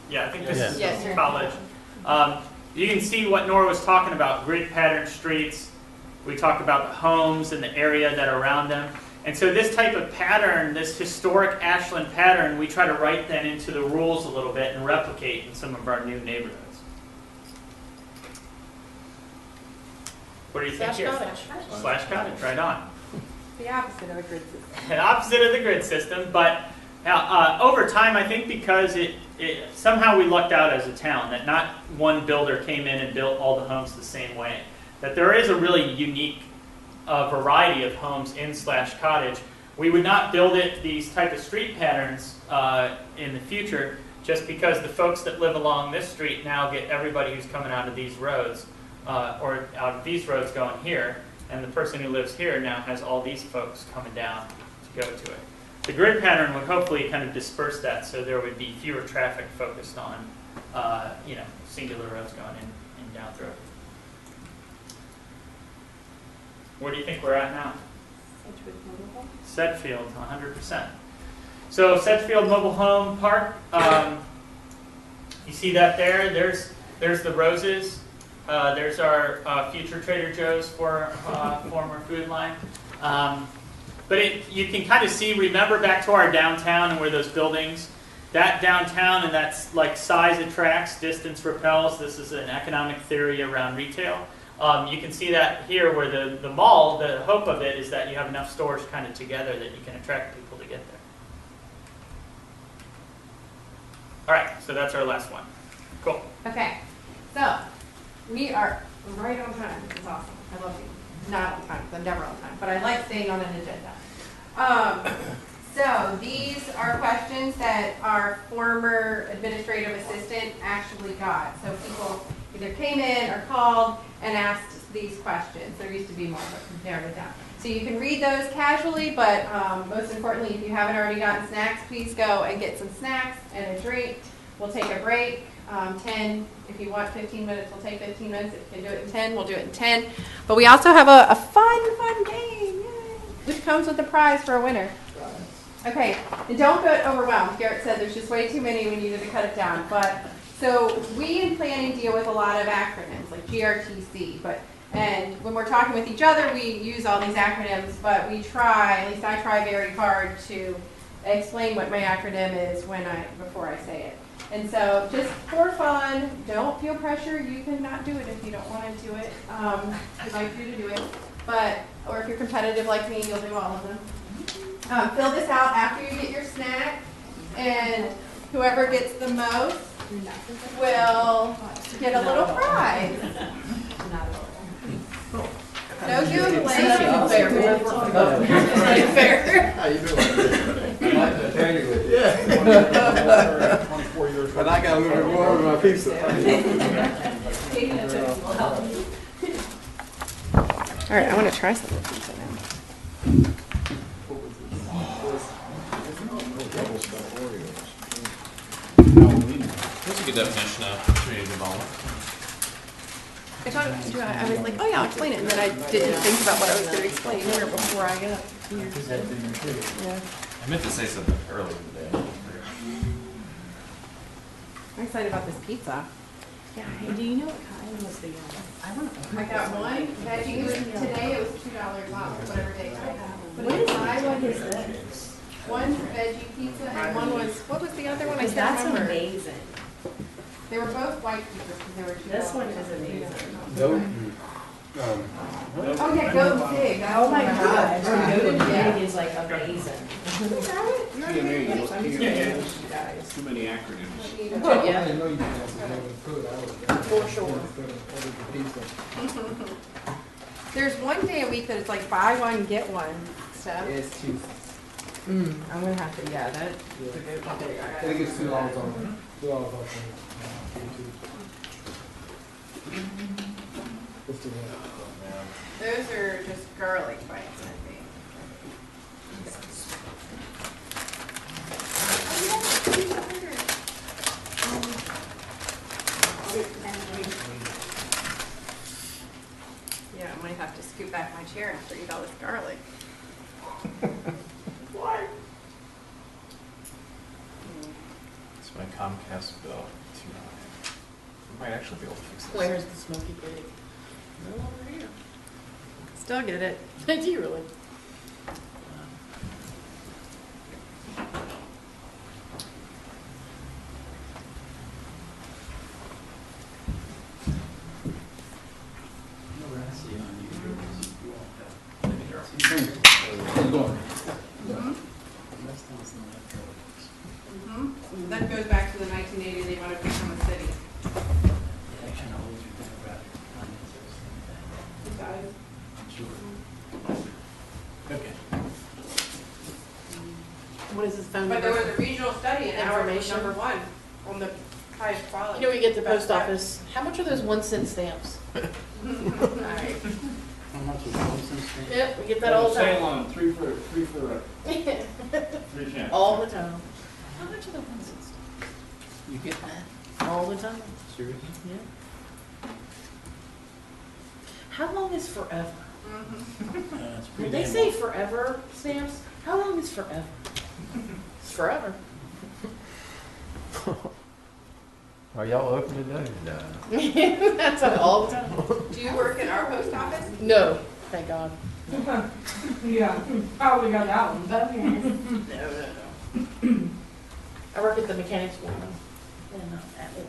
Yeah, I think this is Yes, sir. College. You can see what Nora was talking about, grid pattern streets. We talked about the homes and the area that are around them. And so this type of pattern, this historic Ashland pattern, we try to write then into the rules a little bit and replicate in some of our new neighborhoods. What do you think here? Slash cottage, right on. The opposite of a grid system. The opposite of the grid system, but over time, I think because somehow we lucked out as a town, that not one builder came in and built all the homes the same way. That there is a really unique variety of homes in slash cottage. We would not build these type of street patterns in the future just because the folks that live along this street now get everybody who's coming out of these roads or out of these roads going here, and the person who lives here now has all these folks coming down to go to it. The grid pattern would hopefully kind of disperse that so there would be fewer traffic focused on singular roads going in and down through it. Where do you think we're at now? Sedgefield, 100%. So Sedgefield Mobile Home Park, you see that there? There's the roses. There's our future Trader Joe's for former Food Line. But you can kind of see, remember back to our downtown and where those buildings, that downtown and that's like size attracts, distance repels. This is an economic theory around retail. You can see that here where the mall, the hope of it is that you have enough stores kind of together that you can attract people to get there. All right, so that's our last one. Cool. Okay, so we are right on time. This is awesome. I love you. Not on time, because I'm never on time, but I like staying on an agenda. So these are questions that our former administrative assistant actually got. So people either came in or called and asked these questions. There used to be more, but narrowed it down. So you can read those casually, but most importantly, if you haven't already gotten snacks, please go and get some snacks and a drink. We'll take a break. 10, if you want 15 minutes, we'll take 15 minutes. If you can do it in 10, we'll do it in 10. But we also have a fun game, yay, which comes with a prize for a winner. Okay, and don't get overwhelmed. Garrett said there's just way too many, we needed to cut it down. But so we in planning deal with a lot of acronyms like GRTC, and when we're talking with each other, we use all these acronyms, but we try, at least I try very hard to explain what my acronym is before I say it. And so just for fun, don't feel pressure. You cannot do it if you don't want to do it. I'd like you to do it. Or if you're competitive like me, you'll do all of them. Fill this out after you get your snack. And whoever gets the most will get a little prize. No giveaway. Fair. How you doing? Yeah. 24 years. But I got a little more of my pizza. All right, I want to try some of the pizza now. That's a good definition of community development. I was like, oh yeah, I'll explain it, and then I didn't think about what I was going to explain here before I got here. Yeah. I meant to say something earlier today. I'm excited about this pizza. Yeah, hey, do you know what kind was the, I want to. I got one veggie, today it was $2 off, whatever day I have. What is this? One veggie pizza and one was, what was the other one? I can't That's remember. amazing. They were both white pizzas because they were $2. This one is amazing. Nope. Oh yeah, goat and pig. Oh my God, goat and Yeah. pig is like amazing. Is that it? You're TNA, guys. too many acronyms. Yeah. I didn't know you could have food. I would For sure. ordered the pizza. There's one day a week that it's like buy one, get one stuff. It's cheap. I'm gonna have to, yeah, that. I think it's $2 on $2 off. Those are just garlic bites, I think. Yeah, I might have to scoot back my chair after you eat all this garlic. Why? It's my Comcast bill. Too high. I might actually be able to fix this. Where's the smoky pig? No over here. Still get it. Do you really? That goes back to the 1980, they wanted to become a city. Action always your demographic finances. It does. Sure. Okay. What is his phone But number? there was a regional study and ours was Information. number one on the highest quality. You know, we get to the post Best office, how much are those 1-cent stamps? Alright. How much was one cent stamp? Yep, we get that all the Sale time. on 3 for 3 cents. All the time. How much are the 1-cent stamps? You get that? All the time. Seriously? Yeah. How long is forever? It's When pretty they damn say long. forever stamps, how long is forever? It's forever. Are y'all open today? No. That's all the time. Do you work in our post office? No, thank God. Yeah, probably got that one. No, no, no. I work at the mechanics school now. Yeah, not at one.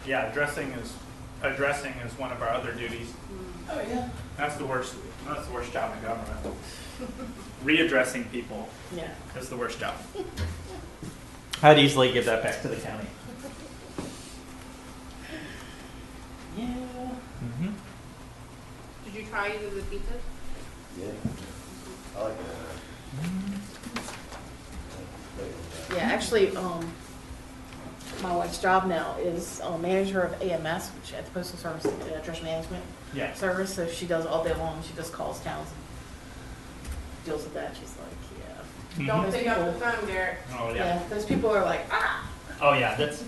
Yeah, addressing is one of our other duties. Oh, yeah. That's the worst job in government. Readdressing people Yeah. is the worst job. I'd easily give that back to the county. Yeah. Mm-hmm. Did you try either of the pizzas? Yeah. I like that. Yeah, actually, my wife's job now is manager of AMS, which at the Postal Service, Treasure Management Yeah. Service. So she does all day long. She just calls towns and deals with that. She's like, yeah. Don't Those pick up the people- phone, Garrett. Oh Yeah, those people are like, ah. Oh yeah, it's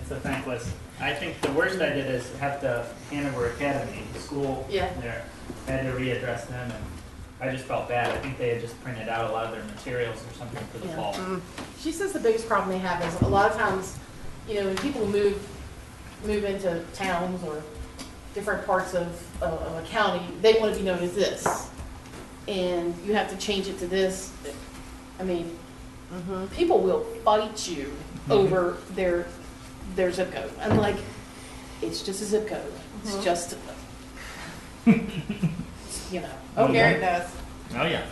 a thankless. I think the worst I did is have the Hanover Academy school Yeah. there. I had to readdress them, and I just felt bad. I think they had just printed out a lot of their materials or something for the Yeah. fall. She says the biggest problem they have is a lot of times, you know, when people move into towns or different parts of a county, they want to be known as this. And you have to change it to this. I mean, people will fight you over their zip code. I'm like, it's just a zip code. It's just, you know. Oh, Okay. Garrett does. Oh yeah,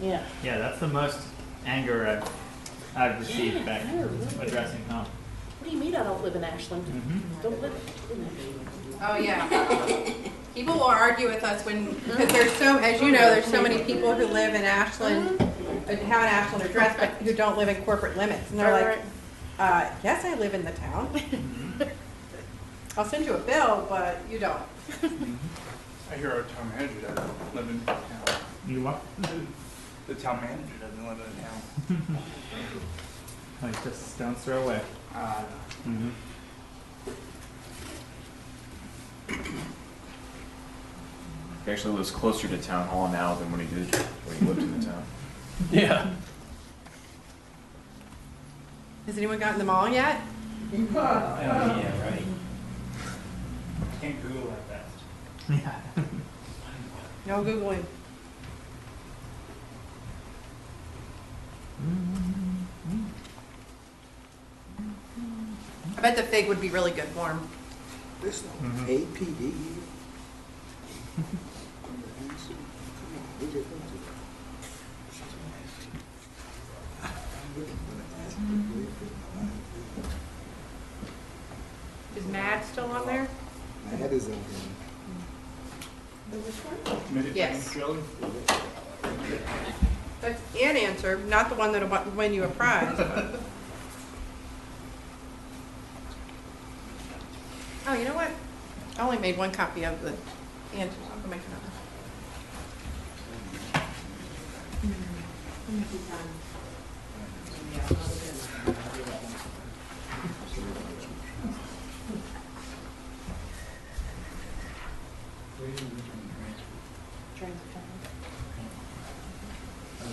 Yeah. yeah. That's the most anger I've received Yeah, back they're really- addressing home. What do you mean I don't live in Ashland? Mm-hmm. Don't live in Ashland. Oh, yeah. People will argue with us because there's so, as you know, there's so many people who live in Ashland, have an Ashland address, but who don't live in corporate limits. And they're like, yes, I live in the town. I'll send you a bill, but you don't. I hear our town manager doesn't live in town. You what? The town manager doesn't live in town. Like just stone's throw away. Mm-hmm. He actually lives closer to town hall now than when he did when he lived in the town. Yeah. Has anyone gotten them all yet? Yeah, right. Can't Google that fast. Yeah. No Googling. I bet the fig would be really good warm. This Mhm. APD. Is Mad still on there? My head is open. Yes. That's an answer, not the one that'll win you a prize. but- Oh, you know what? I only made one copy of the answers. I'll go make another.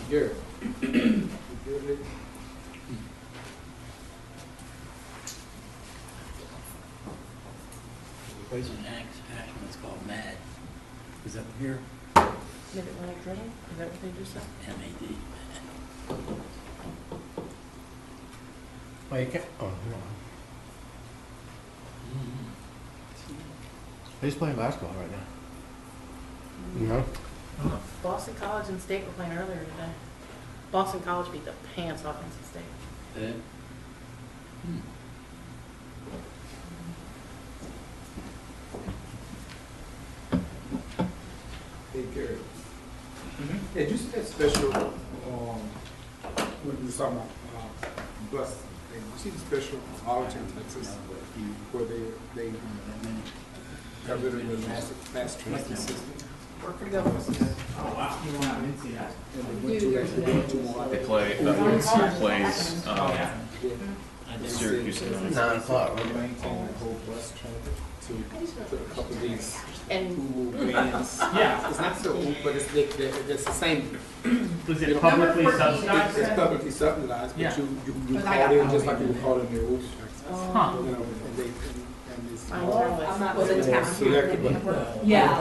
Garrett. You good, Nick? The place in Ashland is called MAD. Is that here? Mid-Atlantic Drive? Is that what they just said? MAD. Well, you can't. Oh, no. He's playing basketball right now. No? Boston College and State were playing earlier today. Boston College beat the pants off NC State. Hey, Gary. Hey, you see that special, when we was talking about, bus thing, you see the special Arlington, Texas, where they got rid of the mass transit system? Oh, wow. I didn't see that. And they went to one. They play, plays, Syracuse. 9 o'clock. They maintain the whole bus transit to a couple of these And Hulu vans. Yeah. It's not so, but it's the same. Was You it know, publicly Number 14. subsidized? It's publicly subsidized, Yeah. but you Because I call got in one. just like you would call in your Uber. Huh. You know, and they, and it's. I'm not with Was it. it town? Selected, but Yeah. I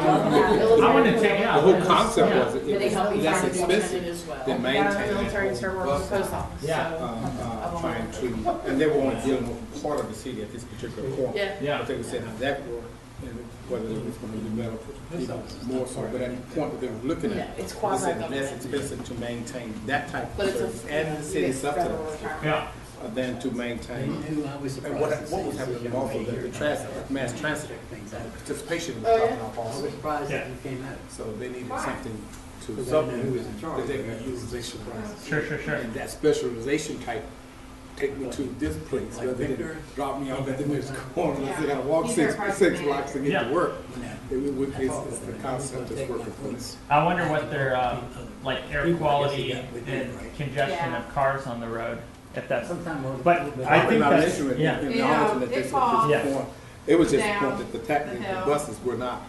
wanted to check it the out. whole concept Yeah. was, But they it help was me less find the expensive as well. than Got out of the maintaining military and that started whole working for the bus. post office. Yeah. Trying to, and they were only dealing with part of the city at this particular point. Yeah. Yeah. But they were saying how that worked, and whether it was gonna develop even more so, but at the point that they were looking Yeah, at, it's they quasi said less government. expensive to maintain that type But of it's a. service, and the city it's federal subsidized retirement. Yeah. than to maintain. Who I was And surprised. what was happening also, the transit, mass transit, participation was Oh, yeah? dropping off I was also. surprised Yeah. that you came out. So they needed something to Because I supplement knew who was in charge. the daily utilization price. Sure, sure, sure. And that specialization type take me to this place, Like rather than Victor? drop me off at the next corner, I said, I walk These six are private blocks to Yeah. get to work. Yeah. It's the concept that's working for us. I wonder what their, like air quality and congestion Yeah. of cars on the road, if that's, Sometime we'll- but I think Not that's, mentioning yeah. in Yeah, Arlington at it this falls point, it was just the down point that the the the hill. buses were not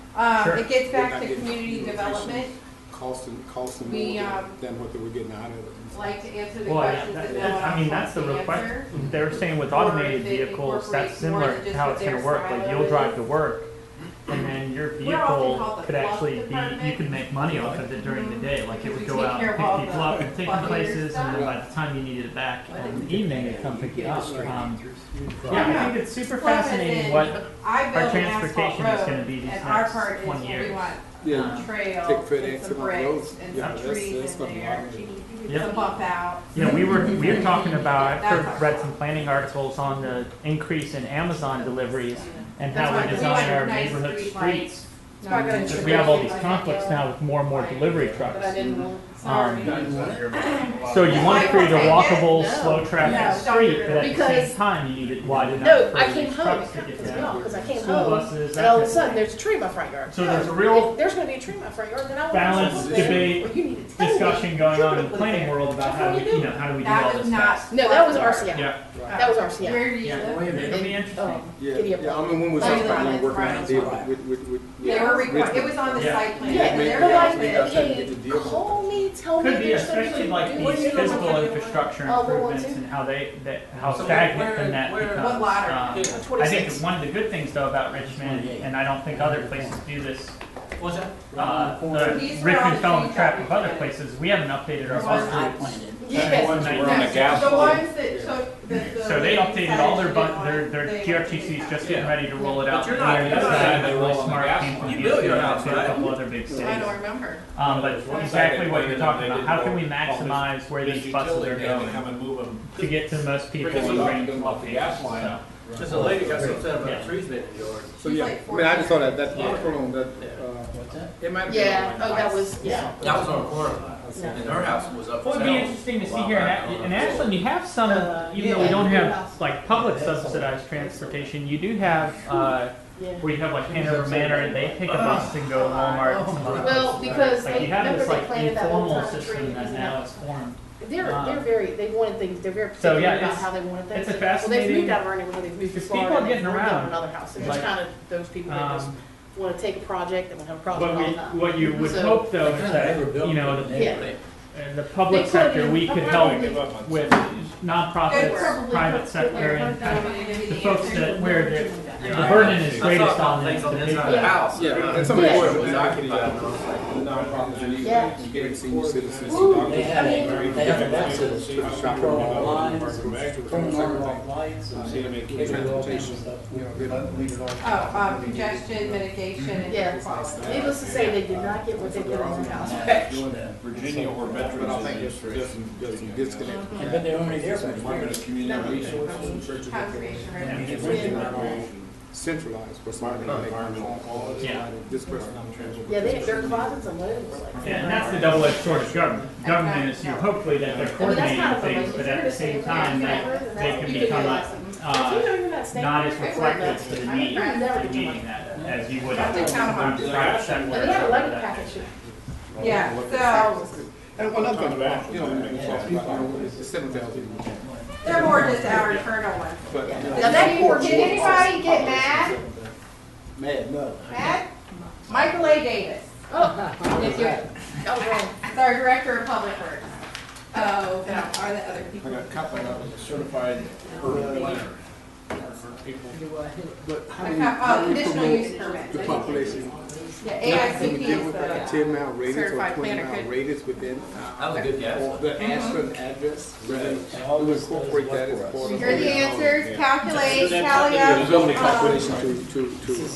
Sure. It gets We're back not to getting community utilization. development. costing We, more than what they were getting out of it. Like to answer the Well, yeah, questions that no I one mean, else that's the wants real to question. answer. They're saying with Or automated if it vehicles, that's incorporates more similar than just how what it's gonna their work. Like silo you'll drive is. to work and then your We're often vehicle called the could fluff actually be, you department. could make money off of it during the day. Like it We would go take out care and of all pick people the up and take them fluffy places and then stuff. by the time you needed it back in the evening, it'd come pick you up. Yeah. Yeah, I think it's super Fluff as fascinating in, what I our build an asphalt transportation is gonna road, be these and our next part is 20 when we years. want Yeah, trail take and FedEx some and all bricks those. and Yeah, some that's trees in gonna be there, Yep. some bump out. You know, we were talking about, That's I've our read fault. some planning articles on the increase in Amazon deliveries and That's how why we we design want our nice neighborhood street streets. lights. It's probably gonna Because we have all these conflicts now with more and more delivery But I trucks. didn't want. Sorry. So you want to create a walkable, No. slow traffic No, don't street, do it. but at the Because- same time, you need it wide enough No, for I these came home, trucks to it get pissed me down. off, because I came School home, buses, and all of a that sudden, kind there's a tree in my front yard. So No, there's a real if there's gonna be a tree in my front yard, then I want balanced to put there. debate, Well, you need to tell me. discussion going on in the Put it planning there. world about how do we, you know, how do we do all That this was not. stuff. No, that was RCI. Yeah, That was RCI. Where do you Yeah. live? it'll be interesting. Giddy up. Yeah, I mean, when we was Oh, talking you're about right, working right. on a deal with. They were required, it was on the Yeah. site plan. Yeah, They're but like, we got to okay, get the deal. call me, tell me Could be, there's something especially to like do. What do these you know? physical infrastructure Oh, we want improvements to? and how how So stagnant where- then that where- becomes. What lot are you? I think 26. one of the good things though about Richmond, and I don't think other places do this, What's that? the These were all Richmond the fell in trees the trap that of we other planted. places, we haven't updated our The bus ones I routes. planted. Yes. Ones that were on the No, gas the line. ones that took the. So they updated all their decided their they GRTC's went just to getting Yeah. ready to roll it out. But you're not- And you're not that's saying that they really roll on the smart gas came line. from You DSU, built your and house, a right? couple other big cities. I don't remember. But exactly what you're talking about, how can we maximize where these buses are going and move them. to get to the most people and bring them off the gas line? So. There's a lady got so upset Yeah. trees being in the yard. So, She's yeah, like I mean, I just saw that Yeah. article on that, What's that? it might have been. Yeah, on, oh, like, that was, yeah. That was on a corner, No. and her house was up for Well, it'd be sale. interesting to see here in Ashland, you have some, even though we don't have like public subsidized transportation, you do have, Yeah. where you have like Hanover Manor and they take a bus and go to Walmart and some other Well, places. because Like you have remember this they like planted that whole informal time tree system that using now that. is formed. They're very, they wanted things, they're very So, particular yeah, about it's- how they wanted things. it's a Well, they've fascinating- moved out of our neighborhood, they've moved to Because Florida. people are and getting they've moved around. to another house. They're just Like, kind of those people that just want to take a project and want to have a But project all the time. what you would So- hope though is that, you know, Yeah. the public They sector, could- we could help with nonprofits, Good work. private sector, and kind of the folks that where the burden is greatest on the Yeah, and some important nonprofits and Yeah. you get senior citizens. They have access to turn on lines, turn on lights, and Transportation. Congestion mitigation and Yeah. quality. Needless to say, they did not get what they get on their house back. Virginia or But I Veterans think Administration. there's some disconnect. but they're only there for Department of Community Resources. Conservation, right? Centralized for somebody to make phone calls. Yeah. This person. Yeah, their closets and lids were like. Yeah, and that's the double-edged sword of government. Government is, you hopefully that they're coordinating kind of a things, but at the same time, they can become not as reflective to the need of needing that as you would have private sector. And they have a electric package. Yeah, so And one other thing about, the 7,000. they're more just our internal ones. But, Now that poor Did anybody get mad? mad, no. Mad? Michael A. Davis. Oh, If you, oh, wrong. it's our director of public works. Oh, no, are the other I people? got a couple of certified urban planner. but how A do we, co- how do we conditional promote use permit. the population? Yeah, Can we AICP deal is with like a the 10-mile radius or certified 20-mile planner could. radius within? That was a good guess. Or the Ashland address, really, we'll incorporate that as part of. Here are the answers, calculate, tally There's only up, calculation to.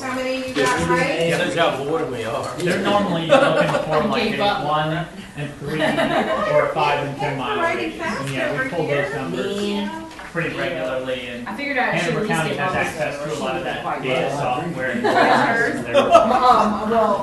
how many you got right? Shows how bored we are. They're normally looking for like a 1 and 3 or a 5 and 10 mile Writing radius. fast And yeah, we over pull those here. numbers pretty regularly, and I figured I should Hanover at least County get has one access to a lot of that Quite data well. software. And Well,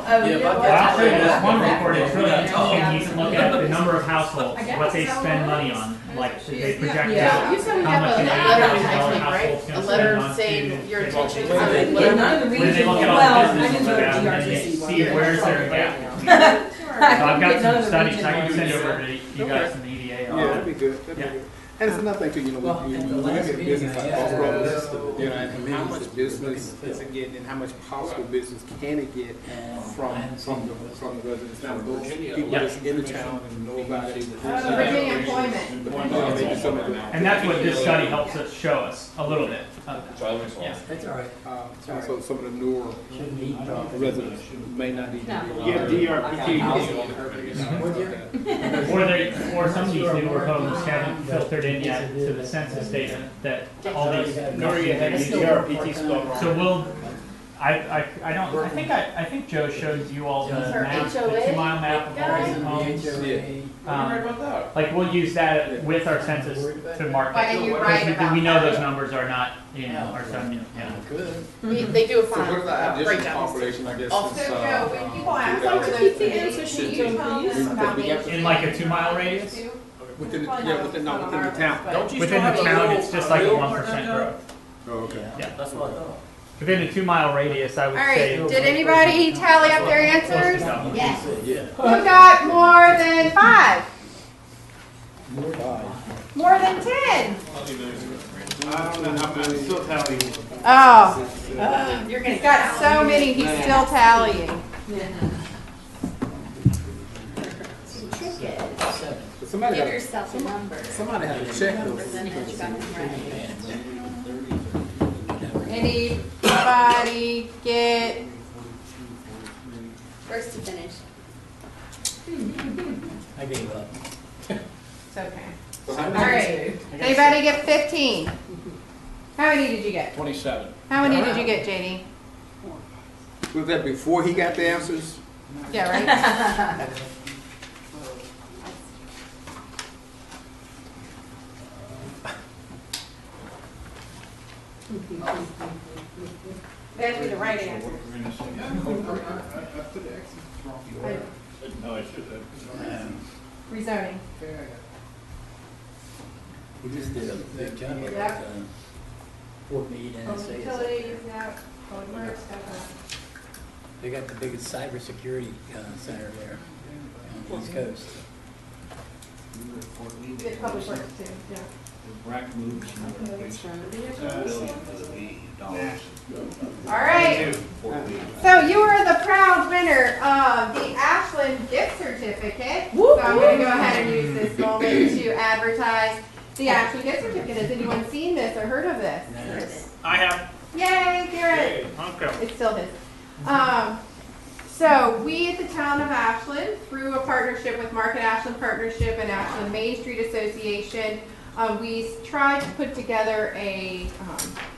Yeah, you know but what? Well, I'll show you this one That- report, it's really Yeah. interesting, you can look at the number of households, I guess what they so. spend money on, like, they project Yeah, out you said we how have much a an letter $80,000 next week, right? household's A gonna letter spend on saying food. your They- intentions. Yeah, Whatever. none of the When they regions, look at all well, the I businesses didn't that go have, to and they DRCC see one. where's their Right gap. now. So I've got Get none some of the studies region I can ones. send over to you guys from the EDA Yeah, on that'd it. be good, that'd be Yeah. good. And it's another thing too, you know, we look at business like off-road, you know, and how much business is it getting and how much possible business can it get from the residents. Now, those people that's in the town and know about it. Virginia employment. Yeah, maybe some of them. And that's what this study helps us show us, a little bit of that. Yeah. That's all right. Also, some of the newer Shouldn't eat. residents may not even. Yeah, DRPT. Or some of these newer homes haven't filtered in yet to the census data that all these. Nori had the DRPT spelled wrong. So we'll, I think Joe showed you all the Her map, the HOA 2-mile map of all these homes. Like we'll use that with our census to market. Why didn't you write Because about we know that? those numbers are not, are some, yeah. Good. They do a So fine, what about great additional job. population, I guess? Oh, So since, Joe, when people ask I'd like for to those keep the things, answer can sheet you going, tell please. them about maybe- In like a 2-mile radius? Within the town. Don't you Within still the have town, a it's just like a little 1% growth. Oh, okay. Yeah. That's what I thought. Within a 2-mile radius, I All would say. right, did anybody tally up their answers? Yes. Who got more than 5? More than 10? I don't know, I'm still telling you. Oh, he's got so many, he's still tallying. But somebody Give got, yourself a number. somebody had to check those. Percentage, got them right. Anybody get, First to finish. I gave up. it's okay. So how All many- right, anybody get 15? How many did you get? 27. How many did you get, JD? Was that before he got the answers? Yeah, right? That'd be the right answer. No, I should have. Rezoning. We just did a big job of Yep. Fort Meade and Home NSA. utilities, yeah, code works, They got the biggest cybersecurity center there on the East Coast. Get public works too, yeah. All right, so you are the proud winner of the Ashland gift certificate. So I'm gonna go ahead and use this moment to advertise the Ashland gift certificate. Has anyone seen this or heard of this? Yes. I have. Yay, Garrett! It's still his. So we at the town of Ashland, through a partnership with Market Ashland Partnership and Ashland Main Street Association, we tried to put together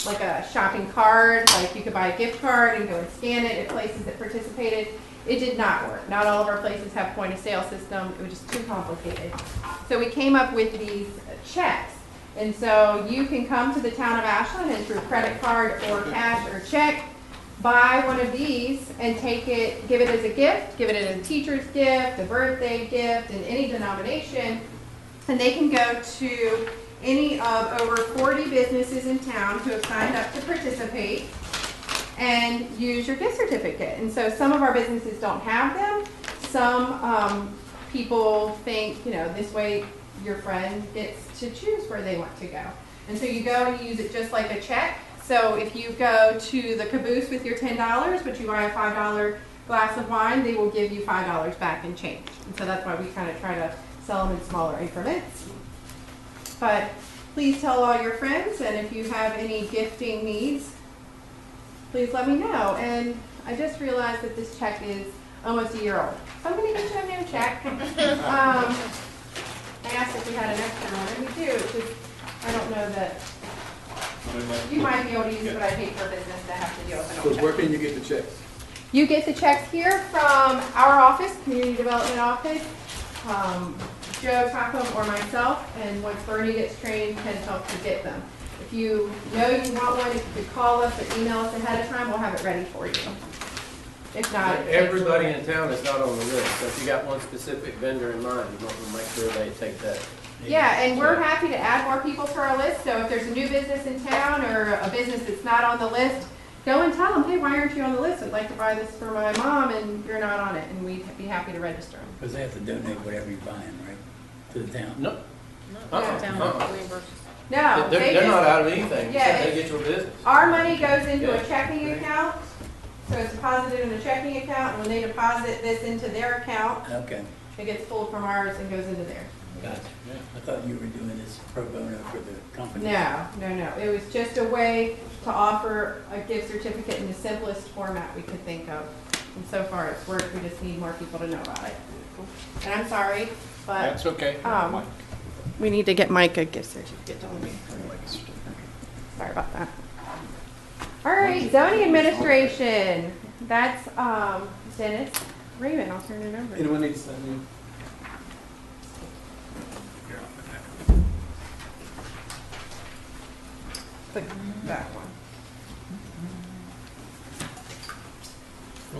like a shopping card, like you could buy a gift card and go and scan it at places that participated. It did not work. Not all of our places have point of sale system. It was just too complicated. So we came up with these checks. And so you can come to the town of Ashland and through credit card or cash or check, buy one of these and take it, give it as a gift, give it as a teacher's gift, a birthday gift, in any denomination. And they can go to any of over 40 businesses in town who have signed up to participate and use your gift certificate. And so some of our businesses don't have them. Some people think, this way your friend gets to choose where they want to go. And so you go and you use it just like a check. So if you go to the Caboose with your $10, but you buy a $5 glass of wine, they will give you $5 back in change. And so that's why we kind of try to sell them in smaller increments. But please tell all your friends, and if you have any gifting needs, please let me know. And I just realized that this check is almost a year old. So I'm going to get you a new check. I asked if we had an extra one, and we do. It's just, I don't know that you might be able to use it, but I hate for business to have to do open So where can you get the checks? You get the checks here from our office, Community Development Office, Joe Topham or myself, and once Bernie gets trained, can help you get them. If you know you want one, if you could call us or email us ahead of time, we'll have it ready for you. If not, Everybody in town is not on the list, so if you got one specific vendor in mind, you want to make sure they take that. yeah, and we're happy to add more people to our list. So if there's a new business in town or a business that's not on the list, go and tell them, hey, why aren't you on the list? I'd like to buy this for my mom, and you're not on it, and we'd be happy to register them. Because they have to donate whatever you're buying, right, to the town? No. No, They're not out of anything, Yeah, except they get your business. Our money goes into a checking account, so it's deposited in a checking account, and when they deposit this into their account, Okay, it gets pulled from ours and goes into theirs. gotcha. I thought you were doing this pro bono for the company. No. It was just a way to offer a gift certificate in the simplest format we could think of. And so far it's worked, we just need more people to know about it. And I'm sorry, but That's okay. we need to get Mike a gift certificate, don't we? Sorry about that. All right, zoning administration. That's Dennis Raymond. I'll turn it over. Anyone needs something? Click that one.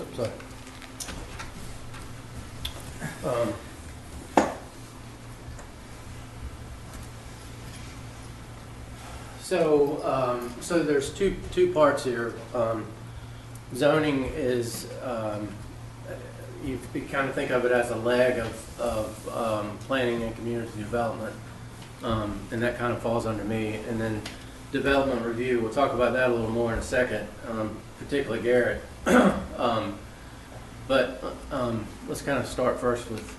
Oops, sorry. So there's two parts here. Zoning is, you kind of think of it as a leg of planning and community development, and that kind of falls under me. And then development review, we'll talk about that a little more in a second, particularly Garrett. But let's kind of start first with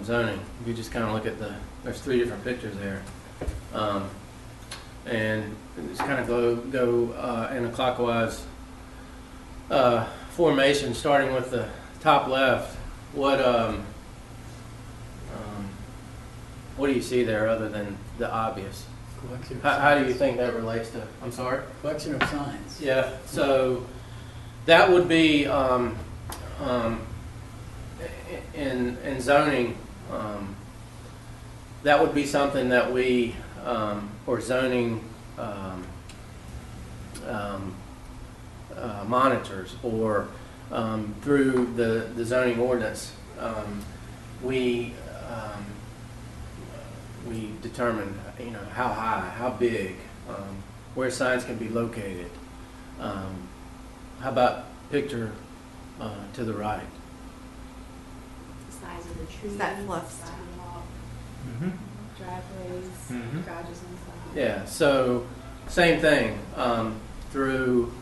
zoning. If you just kind of look at there's three different pictures there. And just kind of go in a clockwise formation, starting with the top left. What do you see there other than the obvious? How do you think that relates to? I'm sorry? Collection of signs. Yeah, so that would be in zoning, that would be something that we, or zoning monitors, or through the zoning ordinance, we determine, how high, how big, where signs can be located. How about picture to the right? Size of the trees. That fluff. Sidewalk, Mm-hmm. driveways, garages on the side. Yeah, so same thing, through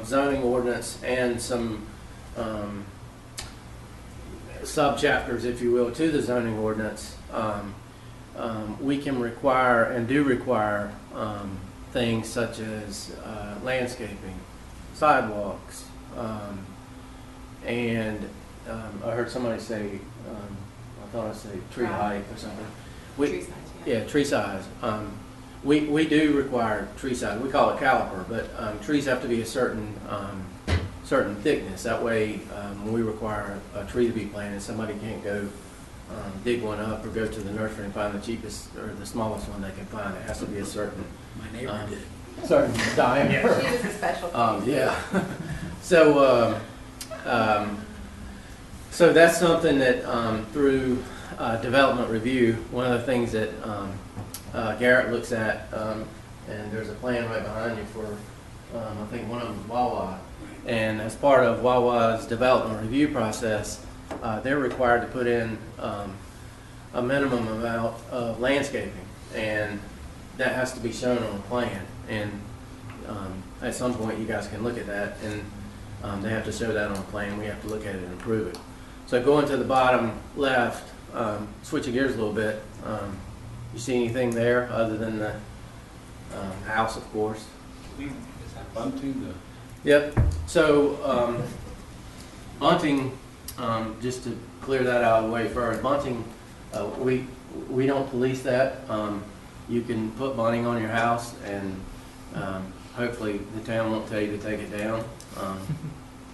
zoning ordinance and some subchapters, if you will, to the zoning ordinance, we can require and do require things such as landscaping, sidewalks, and I heard somebody say, I thought I said tree height or something. Tree size, yeah. Yeah, tree size. We do require tree size. We call it caliper, but trees have to be a certain thickness. That way, when we require a tree to be planted, somebody can't go dig one up or go to the nursery and find the cheapest or the smallest one they can find. It has to be a certain My neighbor did. certain diameter. She was a special case. Yeah. So that's something that through development review, one of the things that Garrett looks at, and there's a plan right behind you for, I think one of them is Wawa. And as part of Wawa's development review process, they're required to put in a minimum amount of landscaping, and that has to be shown on a plan. And at some point, you guys can look at that, and they have to show that on a plan. We have to look at it and approve it. So going to the bottom left, switching gears a little bit, you see anything there other than the house, of course? Is that bunting? Yep. So bunting, just to clear that out of the way first, bunting, we don't police that. You can put bunting on your house, and hopefully the town won't tell you to take it down.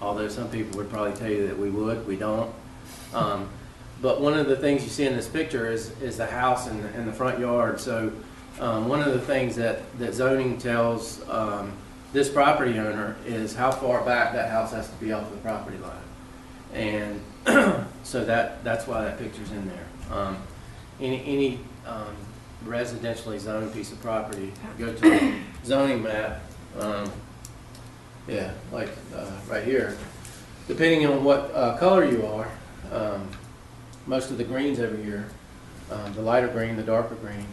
Although some people would probably tell you that we would, we don't. But one of the things you see in this picture is the house and the front yard. So one of the things that zoning tells this property owner is how far back that house has to be off the property line. And so that's why that picture's in there. Any residentially zoned piece of property, go to the zoning map, yeah, like right here. Depending on what color you are, most of the greens over here, the lighter green, the darker green,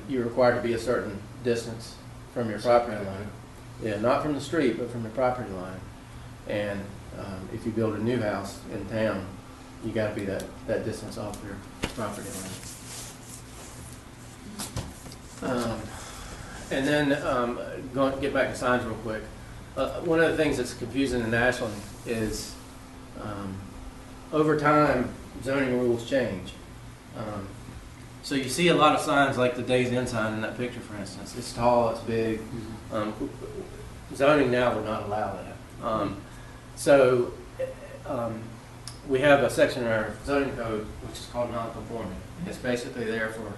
you're required to be a certain distance from your property line. Yeah, not from the street, but from your property line. And if you build a new house in town, you got to be that distance off your property line. And then get back to signs real quick. One of the things that's confusing in Ashland is over time, zoning rules change. So you see a lot of signs like the Days Inn sign in that picture, for instance. It's tall, it's big. Zoning now would not allow that. So we have a section in our zoning code which is called non-conforming. It's basically there for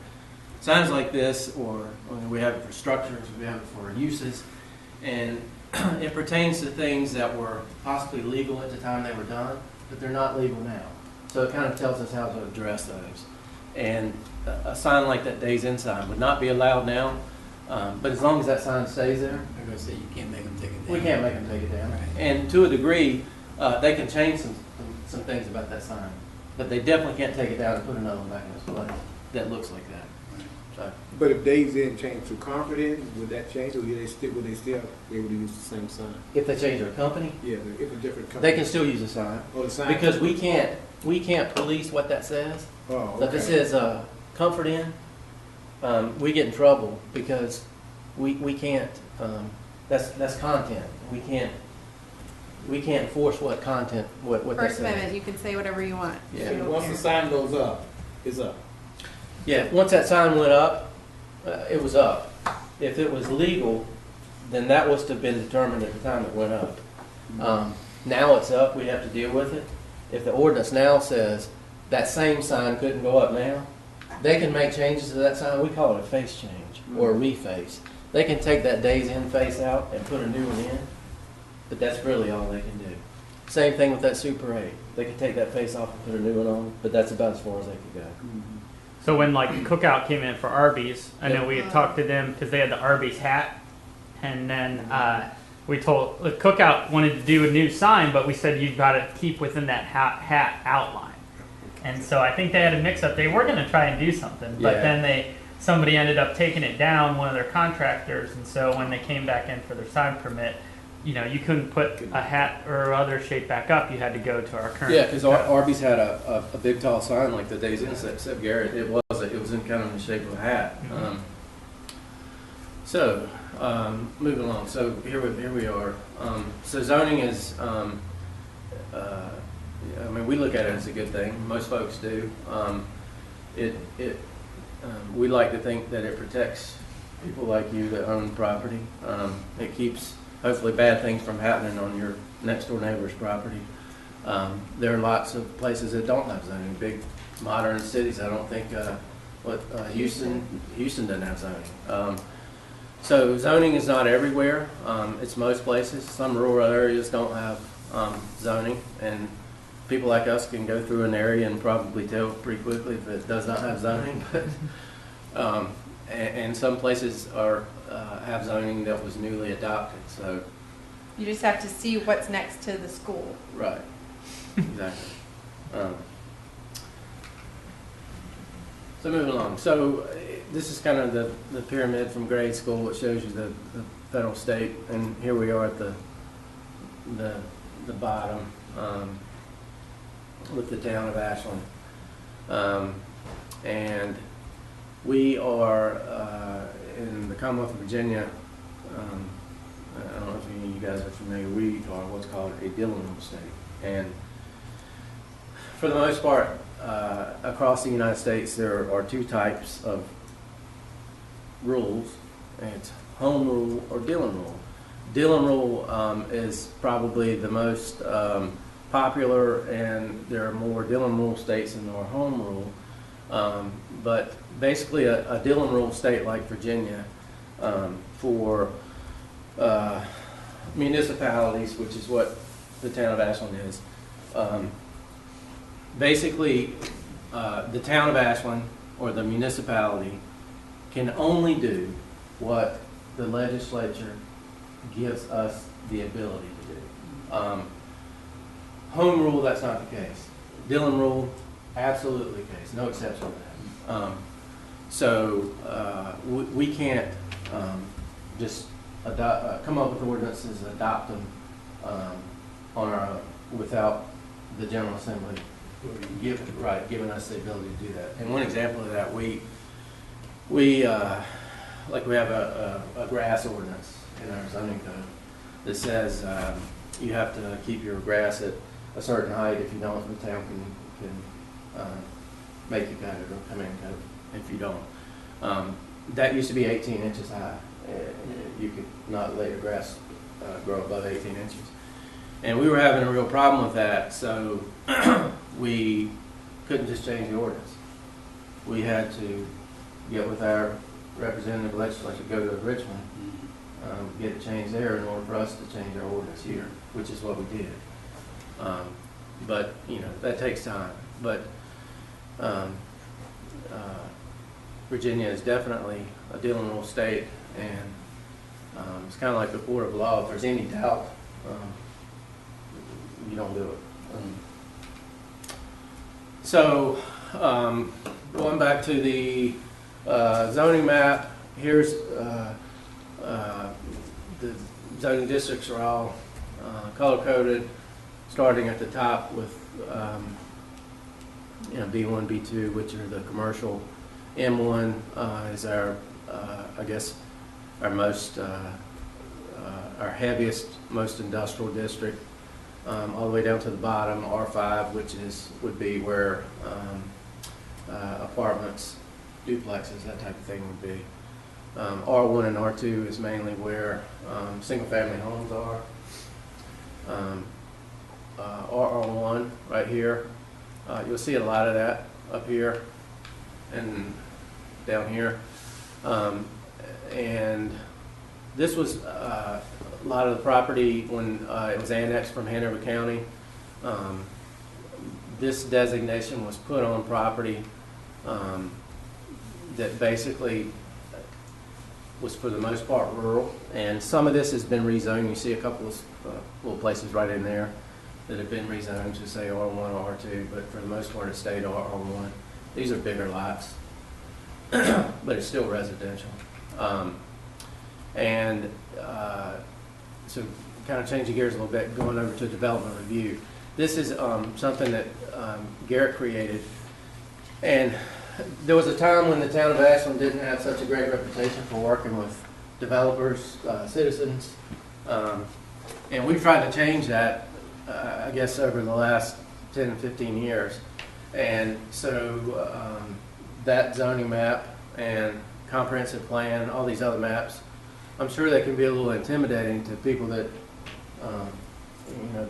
signs like this, or we have it for structures, we have it for uses, and it pertains to things that were possibly legal at the time they were done, but they're not legal now. So it kind of tells us how to address those. And a sign like that Days Inn sign would not be allowed now, but as long as that sign stays there. I'm going to say you can't make them take it down. We can't make them take it down. Right. And to a degree, they can change some things about that sign, but they definitely can't take it down and put another one back in its place that looks like that. So, But if Days Inn changed to Comfort Inn, would that change, or would they still be able to use the same sign? if they change their company, Yeah, if a different company. they can still use the sign, Oh, the sign. because we can't police what that says. Oh, So if it okay. says Comfort Inn, we get in trouble because we can't. That's content. We can't force what content what that First says. Amendment, you can say whatever you want. Yeah. We don't Once care. the sign goes up, it's up. Yeah, once that sign went up, it was up. If it was legal, then that was to have been determined at the time it went up. Now it's up, we have to deal with it. If the ordinance now says that same sign couldn't go up now, they can make changes to that sign. We call it a face change or a reface. They can take that Days Inn face out and put a new one in, but that's really all they can do. Same thing with that Super 8. They can take that face off and put a new one on, but that's about as far as they could go. So when like Cookout came in for Arby's, I know Yep. we had talked to them because they had the Arby's hat, and then we told Cookout wanted to do a new sign, but we said you've got to keep within that hat outline. And so I think they had a mix-up. They were going to try and do something, but Yeah. then somebody ended up taking it down, one of their contractors, and so when they came back in for their sign permit, you couldn't put a hat or other shape back up. You had to go to our current. Yeah, because Arby's had a big tall sign like the Days Inn, except Garrett, it was in kind of the shape of a hat. So, moving along, so here we are. So zoning is, I mean, we look at it as a good thing, most folks do. We like to think that it protects people like you that own property. It keeps, hopefully, bad things from happening on your next door neighbor's property. There are lots of places that don't have zoning, big modern cities. I don't think, Houston doesn't have zoning. So zoning is not everywhere. It's most places. Some rural areas don't have zoning, and people like us can go through an area and probably tell pretty quickly if it does not have zoning. But and some places have zoning that was newly adopted. So You just have to see what's next to the school. right, exactly. So moving along. So this is kind of the pyramid from grade school. It shows you the federal, state, and here we are at the bottom with the town of Ashland. And we are in the Commonwealth of Virginia. I don't know if any of you guys are familiar. We are what's called a Dillon rule state, and for the most part, across the United States, there are two types of rules. It's home rule or Dillon rule. Dillon rule is probably the most popular, and there are more Dillon rule states than there are home rule. But basically, a Dillon rule state like Virginia for municipalities, which is what the town of Ashland is. Basically, the town of Ashland or the municipality can only do what the legislature gives us the ability to do. Home rule, that's not the case. Dillon rule, absolutely the case, no exception to that. So we can't just come up with ordinances, adopt them on our own without the General Assembly giving us the ability to do that. And one example of that, we have a grass ordinance in our zoning code that says you have to keep your grass at a certain height. If you don't, the town can make you cut it or come in and cut it if you don't. That used to be 18 inches high. You could not let your grass grow above 18 inches. And we were having a real problem with that, so we couldn't just change the ordinance. We had to get with our representative legislature, go to Richmond, get it changed there in order for us to change our ordinance here, which is what we did. But, you know, that takes time. But Virginia is definitely a Dillon rule state, and it's kind of like the court of law. If there's any doubt, you don't do it. So going back to the zoning map, here's the zoning districts are all color-coded, starting at the top with B1, B2, which are the commercial. M1 is our, I guess, our most, our heaviest, most industrial district. All the way down to the bottom, R5, which would be where apartments, duplexes, that type of thing would be. R1 and R2 is mainly where single-family homes are. RR1 right here, you'll see a lot of that up here and down here. And this was a lot of the property when it was annexed from Hanover County. This designation was put on property that basically was for the most part rural, and some of this has been rezoned. You see a couple of little places right in there that have been rezoned to say R1 or R2, but for the most part it stayed R1. These are bigger lots, but it's still residential. So kind of changing gears a little bit, going over to development review. This is something that Garrett created, and there was a time when the town of Ashland didn't have such a great reputation for working with developers, citizens. And we've tried to change that, I guess, over the last 10, 15 years. And so that zoning map and comprehensive plan, all these other maps, I'm sure they can be a little intimidating to people that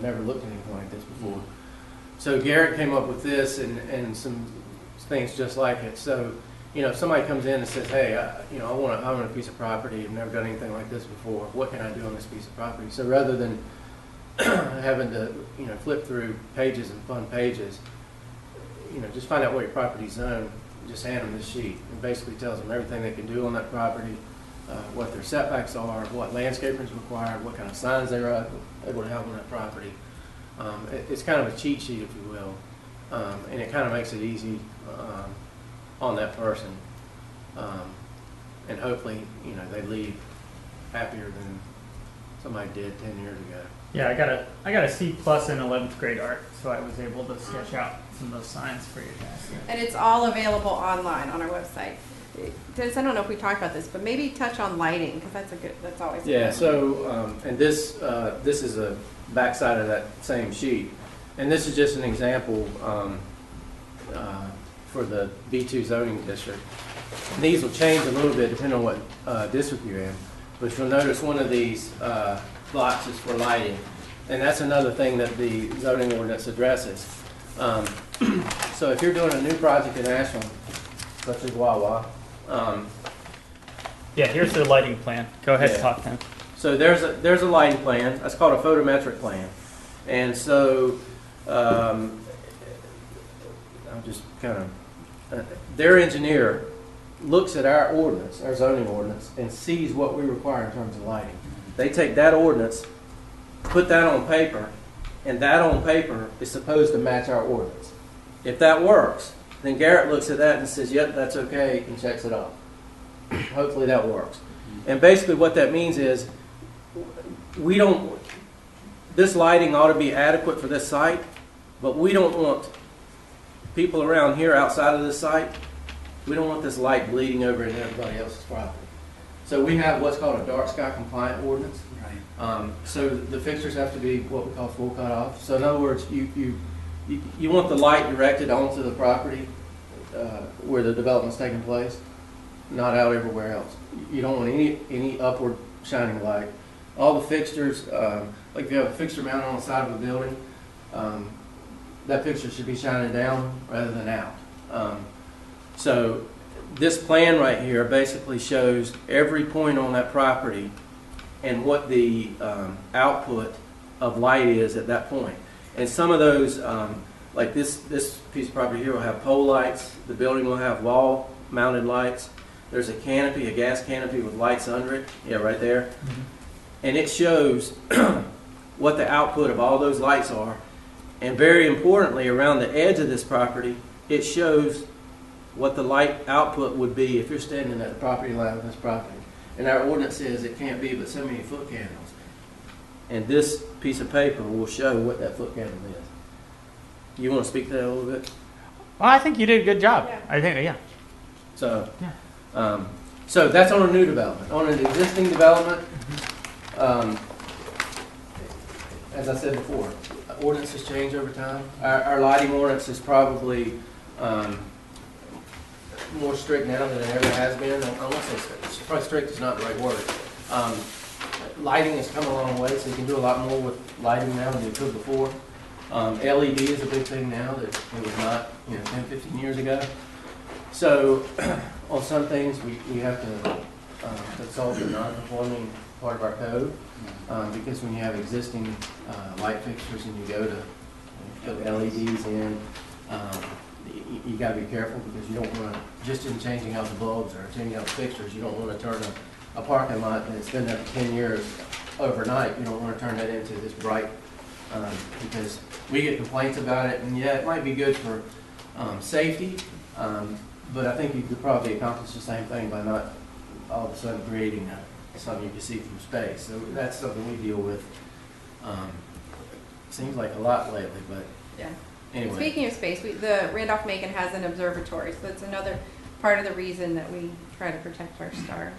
never looked at anything like this before. So Garrett came up with this and some things just like it. So, if somebody comes in and says, hey, I want a piece of property, I've never done anything like this before, what can I do on this piece of property? So rather than having to, flip through pages and fun pages, just find out what your property's zoned, just hand them this sheet. It basically tells them everything they can do on that property, what their setbacks are, what landscaping is required, what kind of signs they're able to have on that property. It's kind of a cheat sheet, if you will, and it kind of makes it easy on that person, and hopefully, they leave happier than somebody did 10 years ago. Yeah, I got a C+ in 11th grade art, so I was able to sketch out some of those signs for you guys. And it's all available online on our website. Dennis, I don't know if we talked about this, but maybe touch on lighting, because that's always a Yeah, good so, and this is a backside of that same sheet. And this is just an example for the B2 zoning district. And these will change a little bit depending on what district you're in. But you'll notice one of these blocks is for lighting. And that's another thing that the zoning ordinance addresses. So if you're doing a new project in Ashland, such as Wawa, Yeah, here's the lighting plan. Go ahead and talk then. so there's a lighting plan. That's called a photometric plan. And so I'll just kind of, their engineer looks at our ordinance, our zoning ordinance, and sees what we require in terms of lighting. They take that ordinance, put that on paper, and that on paper is supposed to match our ordinance. If that works, then Garrett looks at that and says, yep, that's okay, and checks it off. Hopefully that works. And basically what that means is this lighting ought to be adequate for this site, but we don't want people around here outside of this site, we don't want this light bleeding over into everybody else's property. So we have what's called a dark sky compliant ordinance. Right. So the fixtures have to be what we call full cut off. So in other words, you want the light directed onto the property where the development's taking place, not out everywhere else. You don't want any upward shining light. All the fixtures, like if you have a fixture mounted on the side of a building, that fixture should be shining down rather than out. So this plan right here basically shows every point on that property and what the output of light is at that point. And some of those, like this piece of property here will have pole lights. The building will have wall mounted lights. There's a canopy, a gas canopy with lights under it. Yeah, right there. Mm-hmm. And it shows what the output of all those lights are. And very importantly, around the edge of this property, it shows what the light output would be if you're standing at the property line of this property. And our ordinance says it can't be but so many foot candles. And this piece of paper will show what that foot candle is. You want to speak to that a little bit? Well, I think you did a good job. Yeah. I think, yeah. So, so that's on a new development. On an existing development, as I said before, ordinances change over time. Our lighting ordinance is probably more strict now than it ever has been. I won't say strict. Probably strict is not the right word. Lighting has come a long way, so you can do a lot more with lighting now than you could before. LED is a big thing now that it was not 10, 15 years ago. So on some things we have to consult the non-conforming part of our code because when you have existing light fixtures and you go to put LEDs in, you got to be careful because you don't want to, just in changing out the bulbs or changing out the fixtures, you don't want to turn a parking lot that's been there for 10 years overnight. You don't want to turn that into this bright because we get complaints about it, and yeah, it might be good for safety, but I think you could probably accomplish the same thing by not all of a sudden creating something you can see from space. So that's something we deal with. Seems like a lot lately, but Yeah. anyway. Speaking of space, the Randolph-Macon has an observatory, so that's another part of the reason that we try to protect our stars.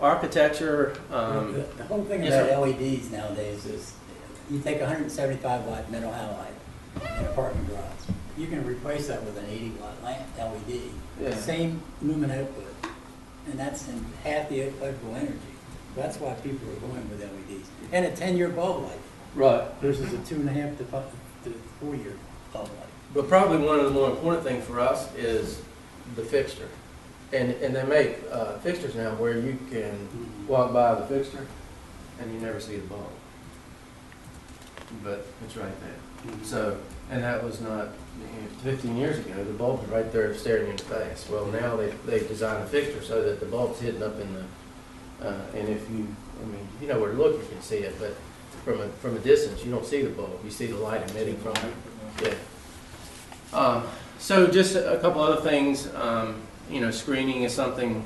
Architecture, The whole thing yes, about sir. LEDs nowadays is, you take a 175 watt middle halide in an apartment garage. You can replace that with an 80 watt lamp LED, Yeah. same lumen output, and that's in half the electrical energy. That's why people are going with LEDs. And a 10-year bulb life right. versus a 2.5 to 4-year bulb life. But probably one of the more important things for us is the fixture. And they make fixtures now where you can walk by the fixture and you never see the bulb. But it's right there. So, and that was not, 15 years ago, the bulb was right there staring you in the face. Well, now they designed a fixture so that the bulb's hidden up in the, and if you, I mean, if you know where to look, you can see it, but from a distance, you don't see the bulb. You see the light emitting from it. Yeah. So just a couple other things. You know, screening is something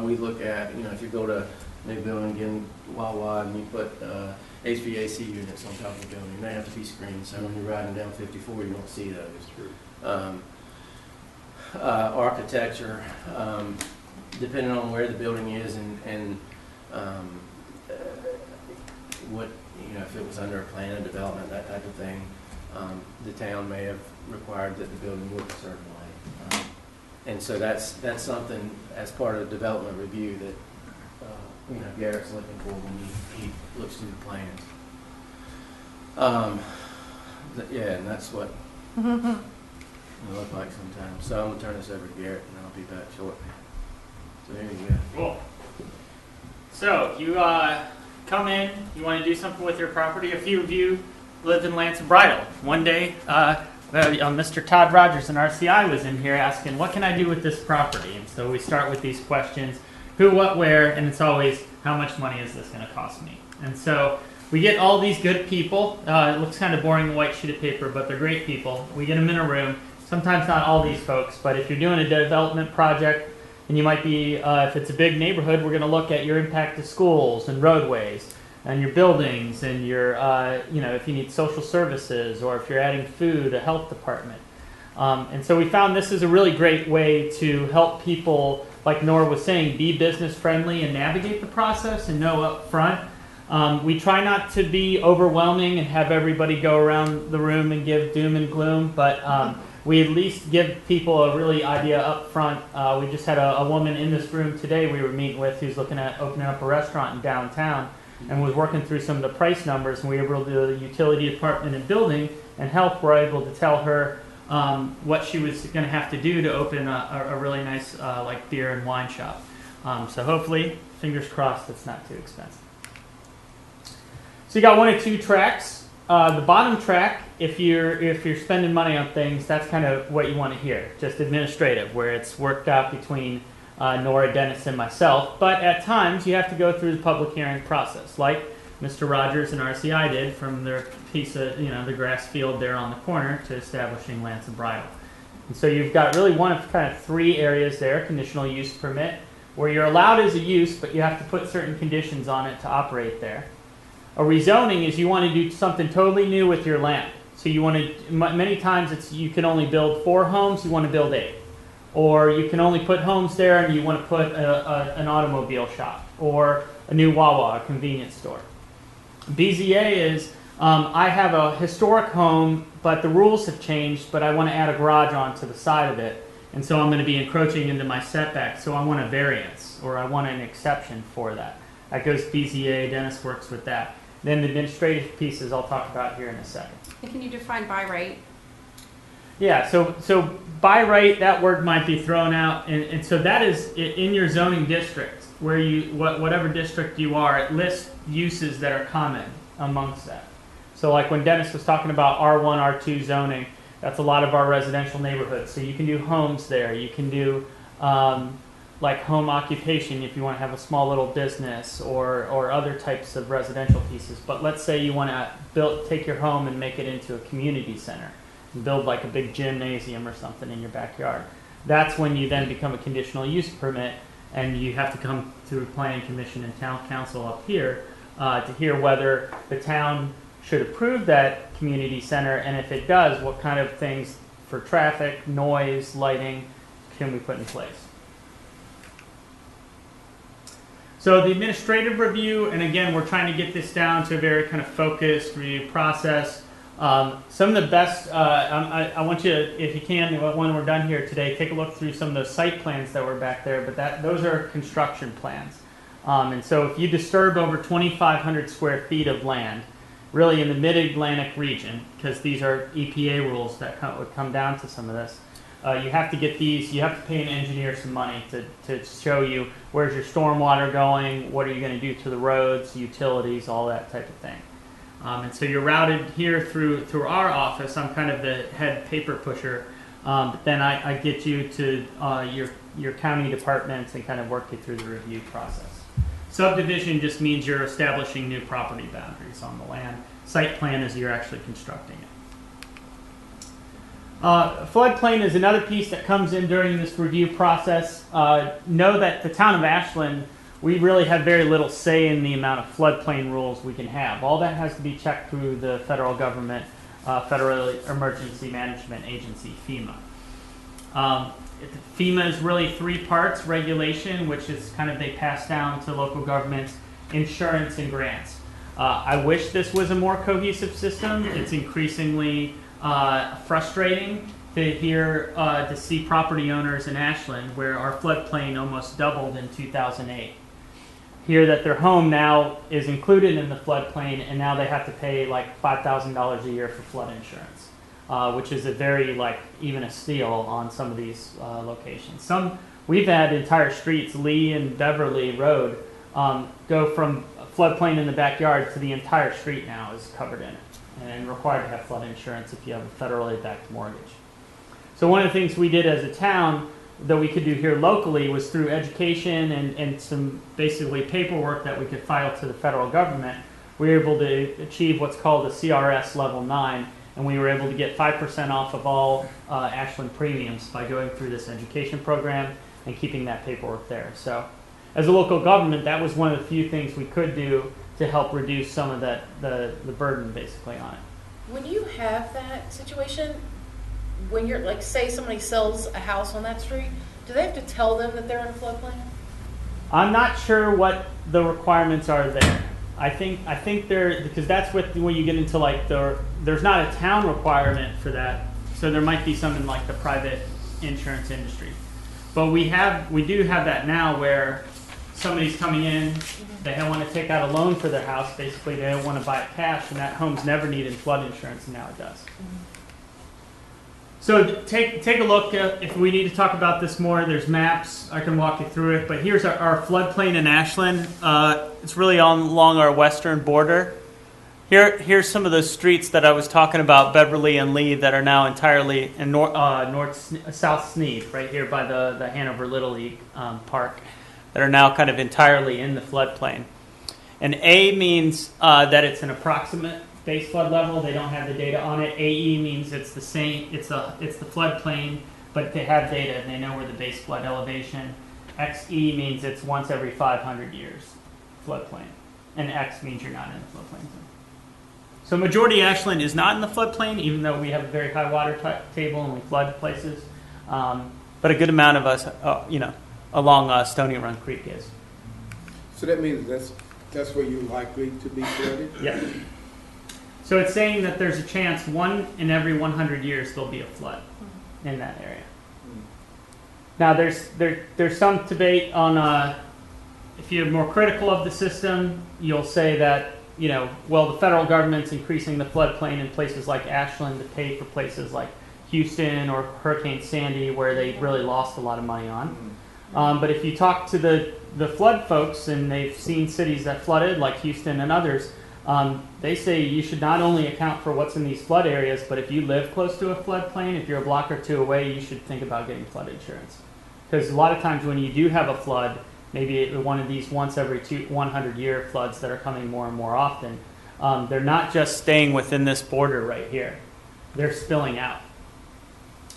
we look at. You know, if you go to a new building, again, Wawa, and you put HVAC units on top of the building, they have to be screened. So when you're riding down 54, you don't see those. Architecture, depending on where the building is and what, you know, if it was under a plan of development, that type of thing, the town may have required that the building look a certain way. And so that's something as part of the development review that you know, Garrett's looking for when he looks through the plans. Yeah, and that's what it look like sometimes. So I'm gonna turn this over to Garrett, and I'll be back shortly. So there you go. Cool. So you come in, you want to do something with your property. A few of you live in Lance and Bridle. One day, Mr. Todd Rogers in RCI was in here asking, what can I do with this property? And so we start with these questions, who, what, where, and it's always, how much money is this going to cost me? And so we get all these good people. It looks kind of boring, the white sheet of paper, but they're great people. We get them in a room. Sometimes not all these folks, but if you're doing a development project, and you might be, if it's a big neighborhood, we're going to look at your impact to schools and roadways and your buildings and your, you know, if you need social services or if you're adding food, a health department. And so we found this is a really great way to help people, like Nora was saying, be business friendly and navigate the process and know up front. We try not to be overwhelming and have everybody go around the room and give doom and gloom, but we at least give people a really idea up front. We just had a woman in this room today we were meeting with who's looking at opening up a restaurant in downtown and was working through some of the price numbers, and we were able to do the utility department and building and health were able to tell her what she was going to have to do to open a really nice like beer and wine shop. So hopefully, fingers crossed, it's not too expensive. So you got one of two tracks. The bottom track, if you're spending money on things, that's kind of what you want to hear, just administrative, where it's worked out between Nora, Dennis, and myself. But at times, you have to go through the public hearing process, like Mr. Rogers and RCI did from their piece of, you know, the grass field there on the corner to establishing Lance and Bridle. And so you've got really one of kind of three areas there: conditional use permit, where you're allowed as a use, but you have to put certain conditions on it to operate there. A rezoning is you want to do something totally new with your land. So you want to, many times it's you can only build 4 homes, you want to build 8. Or you can only put homes there and you want to put an automobile shop or a new Wawa, a convenience store. BZA is, I have a historic home, but the rules have changed, but I want to add a garage onto the side of it. And so I'm going to be encroaching into my setback, so I want a variance or I want an exception for that. That goes BZA, Dennis works with that. Then the administrative pieces I'll talk about here in a second. And can you define by right? Yeah, so by right, that word might be thrown out, and so that is in your zoning district, where you, whatever district you are, it lists uses that are common amongst that. So like when Dennis was talking about R1, R2 zoning, that's a lot of our residential neighborhoods. So you can do homes there, you can do like home occupation if you want to have a small little business or other types of residential pieces. But let's say you want to take your home and make it into a community center and build like a big gymnasium or something in your backyard. That's when you then become a conditional use permit and you have to come to a planning commission and town council up here to hear whether the town should approve that community center, and if it does, what kind of things for traffic, noise, lighting can we put in place. So the administrative review, and again, we're trying to get this down to a very kind of focused review process. Some of the best, I want you to, if you can, when we're done here today, take a look through some of those site plans that were back there, but those are construction plans. And so if you disturb over 2,500 square feet of land, really in the mid-Atlantic region, because these are EPA rules that would come down to some of this, you have to get these, you have to pay an engineer some money to show you where's your stormwater going, what are you going to do to the roads, utilities, all that type of thing. And so you're routed here through our office. I'm kind of the head paper pusher. But then I get you to your county departments and kind of work you through the review process. Subdivision just means you're establishing new property boundaries on the land. Site plan is you're actually constructing it. Floodplain is another piece that comes in during this review process. Know that the town of Ashland, we really have very little say in the amount of floodplain rules we can have. All that has to be checked through the federal government, Federal Emergency Management Agency, FEMA. FEMA is really three parts: regulation, which is kind of they pass down to local governments, insurance, and grants. I wish this was a more cohesive system. It's increasingly frustrating to see property owners in Ashland where our floodplain almost doubled in 2008. Hear that their home now is included in the floodplain, and now they have to pay like $5,000 a year for flood insurance, which is a very even a steal on some of these locations. We've had entire streets, Lee and Beverly Road, go from floodplain in the backyard to the entire street now is covered in it and required to have flood insurance if you have a federally backed mortgage. So one of the things we did as a town that we could do here locally was through education and some basically paperwork that we could file to the federal government. We were able to achieve what's called a CRS level 9, and we were able to get 5% off of all Ashland premiums by going through this education program and keeping that paperwork there. So as a local government, that was one of the few things we could do to help reduce some of the burden basically on it. When you have that situation, when you're say somebody sells a house on that street, do they have to tell them that they're in a floodplain? I'm not sure what the requirements are there. I think there, because that's when you get into there's not a town requirement for that, so there might be some in the private insurance industry. But we do have that now where somebody's coming in, they want to take out a loan for their house, basically they don't want to buy it cash, and that home's never needed flood insurance, and now it does. So take a look. If we need to talk about this more, there's maps. I can walk you through it. But here's our floodplain in Ashland. It's really along our western border. Here's some of those streets that I was talking about, Beverly and Lee, that are now entirely in South Sneed, right here by the Hanover Little League Park, that are now kind of entirely in the floodplain. And A means that it's an approximate base flood level. They don't have the data on it. AE means it's the same. It's the floodplain, but they have data and they know where the base flood elevation. XE means it's once every 500 years floodplain, and X means you're not in the floodplain zone. So majority Ashland is not in the floodplain, even though we have a very high water table and we flood places. But a good amount of us, along Stony Run Creek is. So that means that's where you're likely to be flooded? Yeah. So it's saying that there's a chance 1 in every 100 years there'll be a flood in that area. Now there's some debate on if you're more critical of the system, you'll say that the federal government's increasing the floodplain in places like Ashland to pay for places like Houston or Hurricane Sandy where they really lost a lot of money on. But if you talk to the flood folks and they've seen cities that flooded like Houston and others, they say you should not only account for what's in these flood areas, but if you live close to a floodplain, if you're a block or two away, you should think about getting flood insurance. Because a lot of times when you do have a flood, maybe one of these once every 100-year floods that are coming more and more often, they're not just staying within this border right here. They're spilling out.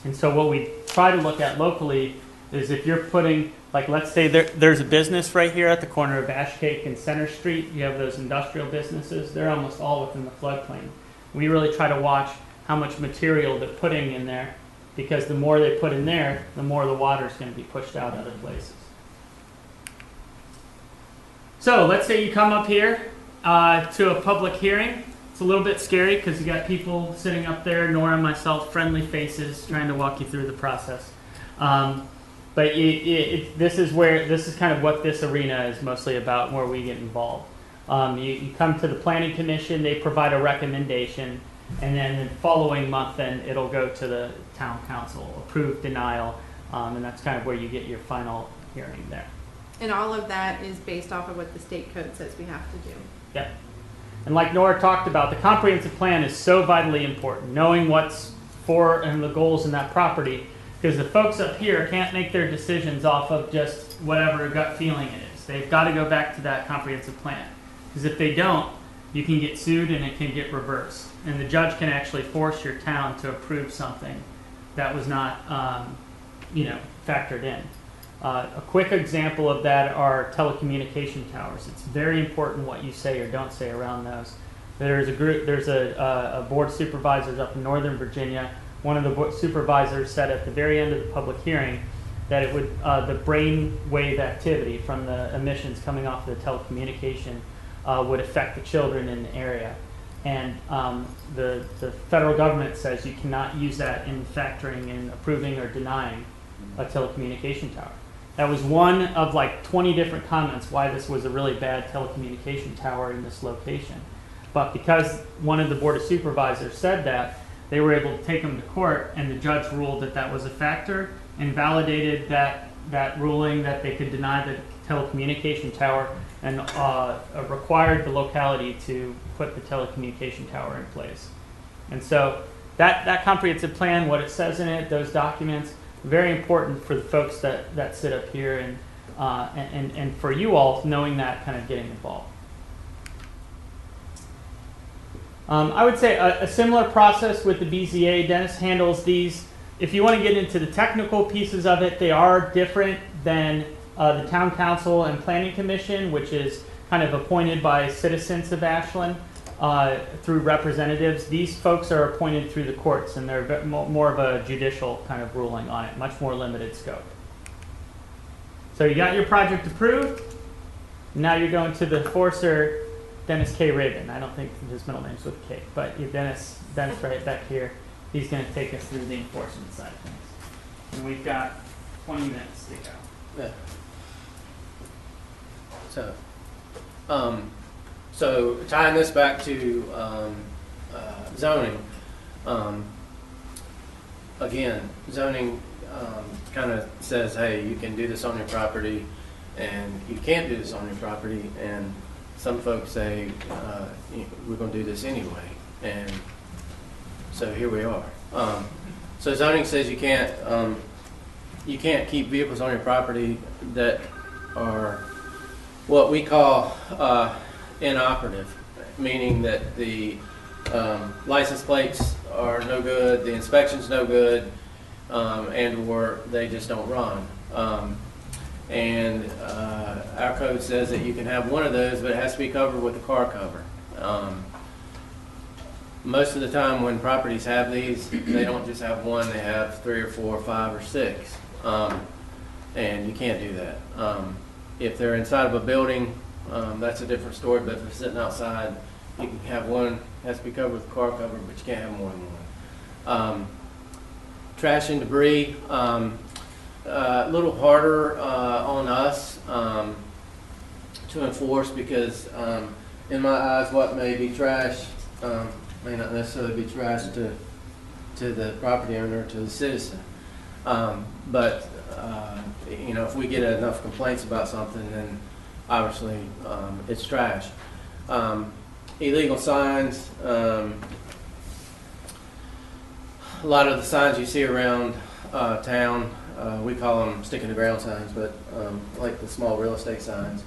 And so what we try to look at locally is if you're putting, let's say there's a business right here at the corner of Ashcake and Center Street. You have those industrial businesses. They're almost all within the floodplain. We really try to watch how much material they're putting in there, because the more they put in there, the more the water is going to be pushed out other places. So let's say you come up here to a public hearing. It's a little bit scary because you got people sitting up there, Nora and myself, friendly faces, trying to walk you through the process. But this is kind of what this arena is mostly about, where we get involved. You come to the Planning Commission, they provide a recommendation, and then the following month, then it'll go to the Town Council, approved, denial, and that's kind of where you get your final hearing there. And all of that is based off of what the state code says we have to do. Yep. And like Nora talked about, the comprehensive plan is so vitally important, knowing what's for and the goals in that property, because the folks up here can't make their decisions off of just whatever gut feeling it is. They've got to go back to that comprehensive plan, because if they don't, you can get sued and it can get reversed. And the judge can actually force your town to approve something that was not, factored in. A quick example of that are telecommunication towers. It's very important what you say or don't say around those. There's a board of supervisors up in Northern Virginia. One of the supervisors said at the very end of the public hearing that it would the brain wave activity from the emissions coming off of the telecommunication would affect the children in the area. And the federal government says you cannot use that in factoring in approving or denying a telecommunication tower. That was one of like 20 different comments why this was a really bad telecommunication tower in this location. But because one of the board of supervisors said that, they were able to take them to court, and the judge ruled that that was a factor and validated that ruling that they could deny the telecommunication tower and required the locality to put the telecommunication tower in place. And so that comprehensive plan, what it says in it, those documents, very important for the folks that sit up here and for you all knowing that, kind of getting involved. I would say a similar process with the BZA. Dennis handles these. If you want to get into the technical pieces of it, they are different than the Town Council and Planning Commission, which is kind of appointed by citizens of Ashland through representatives. These folks are appointed through the courts, and they're more of a judicial kind of ruling on it, much more limited scope. So you got your project approved. Now you're going to the enforcer, Dennis K. Rabin. I don't think his middle name's with K, but Dennis right back here. He's going to take us through the enforcement side of things. And we've got 20 minutes to go. Yeah. So tying this back to zoning, again, zoning kind of says, hey, you can do this on your property, and you can't do this on your property, and some folks say, we're going to do this anyway, and so here we are. So zoning says you can't keep vehicles on your property that are what we call inoperative, meaning that the license plates are no good, the inspection's no good, and or they just don't run. And our code says that you can have one of those, but it has to be covered with a car cover. Most of the time when properties have these, they don't just have one, they have 3 or 4 or 5 or 6. And you can't do that. If they're inside of a building, that's a different story, but if they're sitting outside, you can have one, has to be covered with a car cover, but you can't have more than one. Trash and debris, a little harder on us to enforce because in my eyes what may be trash may not necessarily be trash to the property owner, to the citizen. But if we get enough complaints about something, then obviously it's trash. Illegal signs, a lot of the signs you see around town, we call them stick in the ground signs, but like the small real estate signs,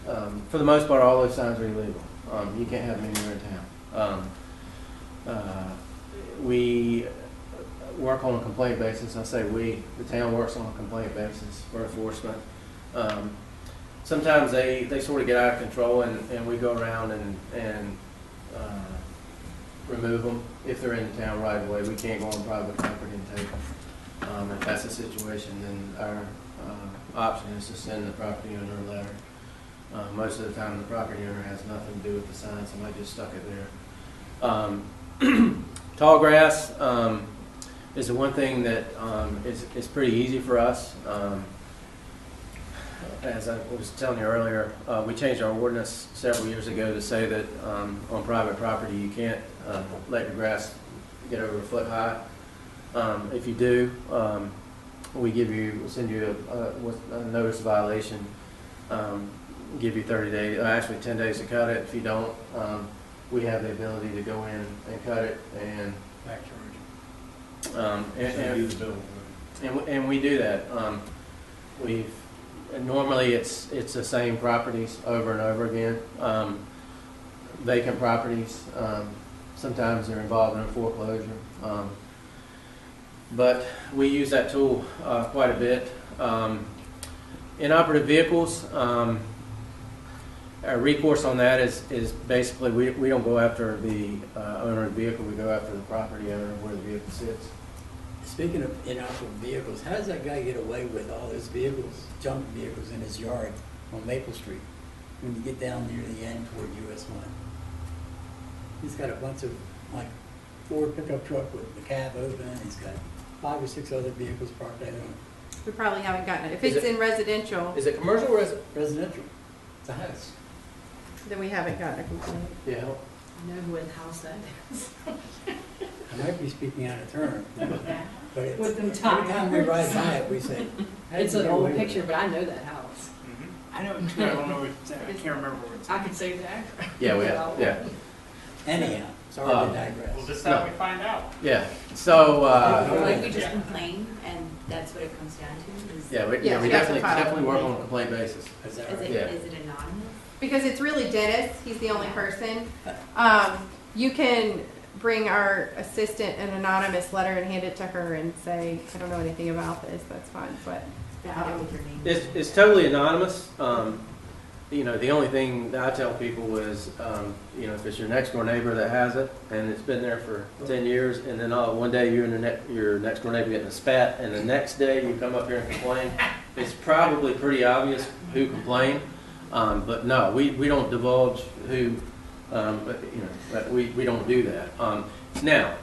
for the most part all those signs are illegal. You can't have them anywhere in town. We work on a complaint basis. I say we, the town works on a complaint basis for enforcement. Sometimes they sort of get out of control, and we go around and remove them if they're in the town right away. We can't go on private property and take them. If that's the situation, then our option is to send the property owner a letter Most of the time, the property owner has nothing to do with the sign, somebody just stuck it there. Tall grass is the one thing that is pretty easy for us. As I was telling you earlier, we changed our ordinance several years ago to say that on private property you can't let your grass get over a foot high. If you do, we'll send you a notice of violation, give you 30 days, actually 10 days to cut it. If you don't, we have the ability to go in and cut it and Back charge. And we do that. Normally it's the same properties over and over again. Vacant properties, sometimes they're involved in a foreclosure. But we use that tool quite a bit. Inoperative vehicles, our recourse on that is basically we don't go after the owner of the vehicle, we go after the property owner where the vehicle sits. Speaking of inoperable vehicles, how does that guy get away with all those vehicles, junk vehicles in his yard on Maple Street when you get down near the end toward US 1? He's got a bunch of, like, Ford pickup truck with the cab open, and he's got 5 or 6 other vehicles parked out on it. We probably haven't gotten it. If Is it's it- in residential, Is it commercial or is it? Residential. It's a house. then we haven't gotten a complaint. Yeah. I know what house that is. I might be speaking out of turn, but it's, With them every time we ride by it, we say, how did It's you an get away old with picture, it? but I know that house. I know it too, I don't know what it's at, I can't remember what it's at. I can say that. Yeah, we have, yeah. Anyhow, sorry to digress. Well, this is how we find out. Yeah, so, Like we just Yeah. complain, and that's what it comes down to? Is, yeah, we Yes, we we have to definitely, file a definitely work on a complaint. complaint basis. Is that is right? it, Yeah. is it anonymous? Because it's really Dennis, he's the only person. You can bring our assistant an anonymous letter and hand it to her and say, I don't know anything about this, that's fine, but. That I know with your name. It's totally anonymous. You know, the only thing that I tell people is, you know, if it's your next door neighbor that has it and it's been there for 10 years, and then one day you and your next door neighbor get in a spat, and the next day you come up here and complain, it's probably pretty obvious who complained. But no, we don't divulge who, but, you know, we don't do that. Now,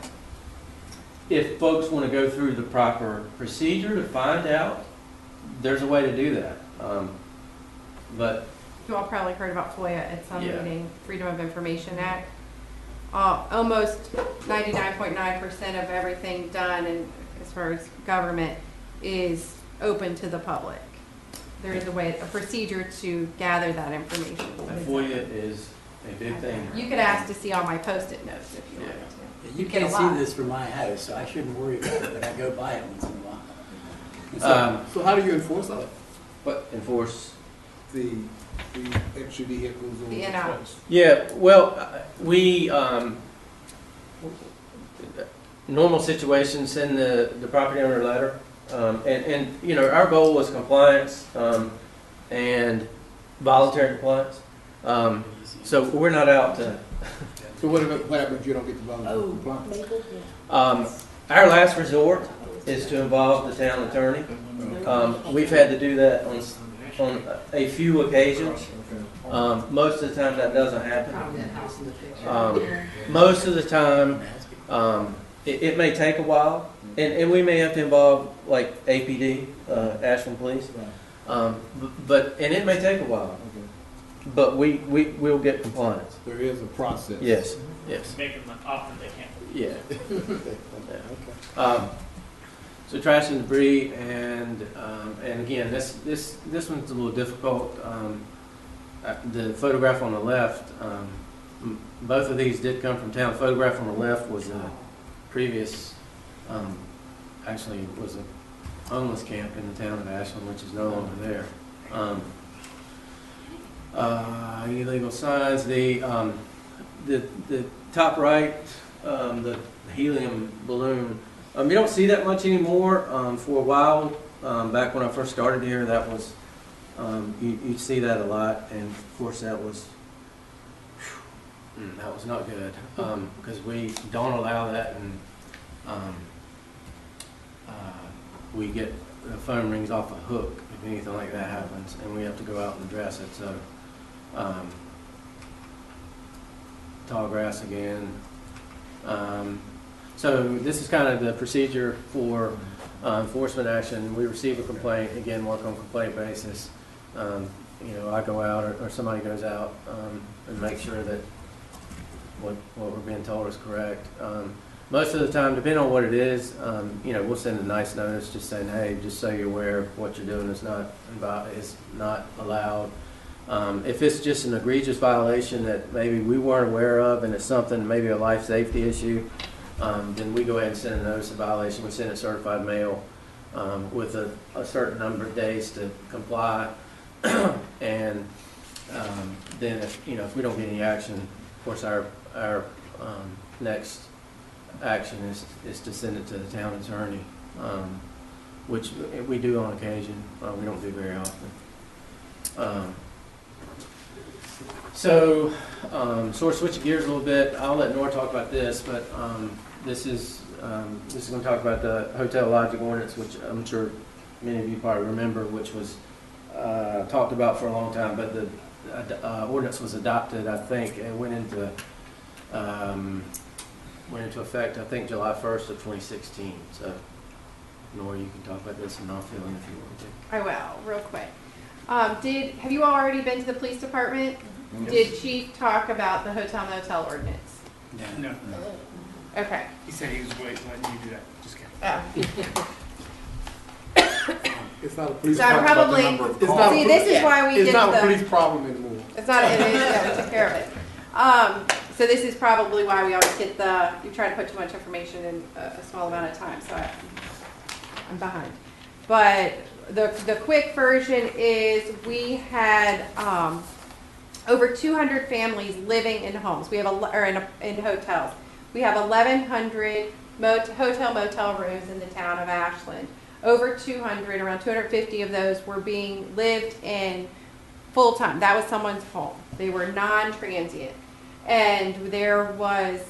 if folks want to go through the proper procedure to find out, there's a way to do that. But You all probably heard about FOIA at some Yeah. meeting, Freedom of Information Act. Almost 99.9% of everything done in, as far as government is open to the public. There is a procedure to gather that information. FOIA is a big thing. You could ask to see all my Post-it notes if you Yeah. wanted to. You get a can't see lot. this from my house, so I shouldn't worry about it, but I go by it once in a while. So how do you enforce that? But enforce. The extra vehicles or? The NO. Yeah, well, we, normal situations, send the property owner a letter. And, you know, our goal was compliance, and voluntary compliance. So we're not out to, So what happens if you don't get the voluntary compliance? our last resort is to involve the town attorney. We've had to do that on a few occasions. Most of the time that doesn't happen. Most of the time, it may take a while, and we may have to involve like APD, Ashland Police, but it may take a while, but we'll get compliance. There is a process. Yes. Make them often they can. Yeah. So trash and debris, and again, this one's a little difficult. The photograph on the left, both of these did come from town. The photograph on the left was a previous, actually was a homeless camp in the town of Ashland, which is no longer there. Illegal signs. The top right, the helium balloon. You don't see that much anymore. For a while, back when I first started here, that was you'd see that a lot, and of course that was not good because we don't allow that, and we get the phone rings off a hook if anything like that happens, and we have to go out and address it. So Tall grass again. So this is kind of the procedure for enforcement action. We receive a complaint, again, work on complaint basis. You know, I go out or somebody goes out and make sure that what we're being told is correct. Most of the time, depending on what it is, you know, we'll send a nice notice just saying, hey, just so you're aware, what you're doing is not allowed. If it's just an egregious violation that maybe we weren't aware of and it's something, maybe a life safety issue, then we go ahead and send a notice of violation. We send a certified mail with a certain number of days to comply. And then if we don't get any action, of course our next action is to send it to the town attorney, which we do on occasion. We don't do very often. So we're switching gears a little bit. I'll let Nora talk about this, but this is going to talk about the hotel lodging ordinance, which I'm sure many of you probably remember, which was talked about for a long time, but the ordinance was adopted, I think, and went into effect, I think, July 1st of 2016. So, Nora, you can talk about this, and I'll fill in if you want to. I will, real quick. Have you all already been to the police department? Yes. Did Chief talk about the hotel motel ordinance? No, Okay. he said he was letting you do that. Just kidding. Oh. It's not a police So problem. probably, It's not a see, police- this is why we It's did not a the, police problem anymore. it's not, it is, yeah, we took care of it. So this is probably why we always get you try to put too much information in a small amount of time, so I'm behind. But the quick version is we had, over 200 families living in homes. We have in hotels. We have 1,100 hotel motel rooms in the town of Ashland. Over 200, around 250 of those were being lived in full time. That was someone's home. They were non-transient. And there was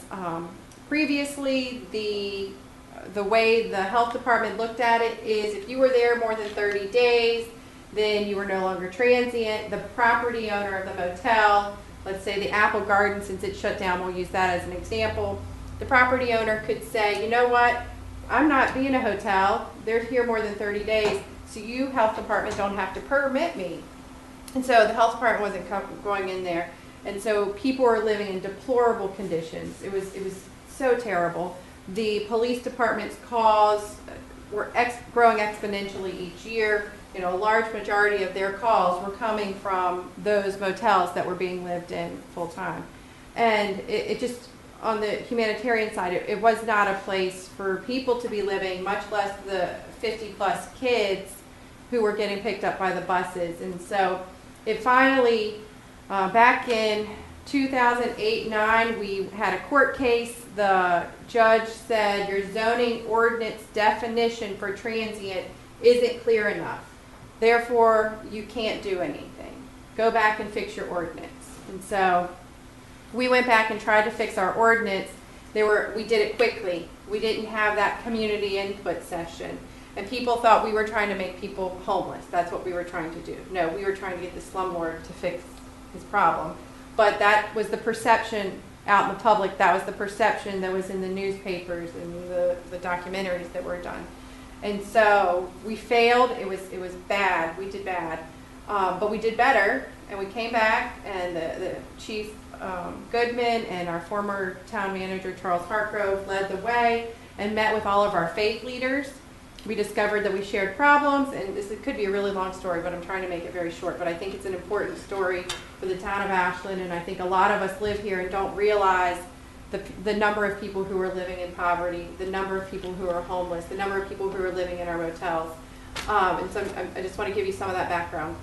previously the way the health department looked at it is if you were there more than 30 days, then you were no longer transient. The property owner of the motel, let's say the Apple Garden, since it's shut down, we'll use that as an example. The property owner could say, you know what, I'm not being a hotel. They're here more than 30 days, so you, health department, don't have to permit me. And so the health department wasn't going in there. And so people were living in deplorable conditions. It was so terrible. The police department's calls were growing exponentially each year. You know, a large majority of their calls were coming from those motels that were being lived in full time. And it just, on the humanitarian side, it was not a place for people to be living, much less the 50-plus kids who were getting picked up by the buses. And so it finally, back in 2008-9, we had a court case. The judge said your zoning ordinance definition for transient isn't clear enough. Therefore, you can't do anything. Go back and fix your ordinance. And so we went back and tried to fix our ordinance. We did it quickly. We didn't have that community input session. And people thought we were trying to make people homeless. That's what we were trying to do. No, we were trying to get the slumlord to fix his problem. But that was the perception out in the public. That was the perception that was in the newspapers and the documentaries that were done. And so we failed. It was bad. We did bad. But we did better. And we came back, and the Chief Goodman and our former town manager, Charles Hartgrove, led the way and met with all of our faith leaders. We discovered that we shared problems, and it could be a really long story, but I'm trying to make it very short. But I think it's an important story for the town of Ashland, and I think a lot of us live here and don't realize the number of people who are living in poverty, the number of people who are homeless, the number of people who are living in our motels. And so I just want to give you some of that background.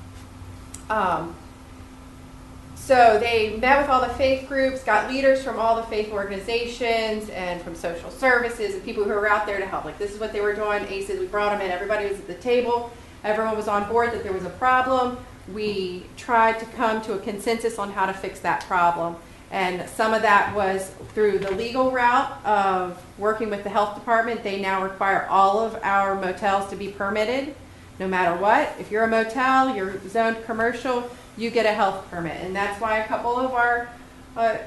So they met with all the faith groups, got leaders from all the faith organizations and from social services and people who were out there to help. Like, this is what they were doing. ACEs, we brought them in. Everybody was at the table. Everyone was on board that there was a problem. We tried to come to a consensus on how to fix that problem. And some of that was through the legal route of working with the health department. They now require all of our motels to be permitted, no matter what. If you're a motel, you're zoned commercial, you get a health permit. And that's why a couple of our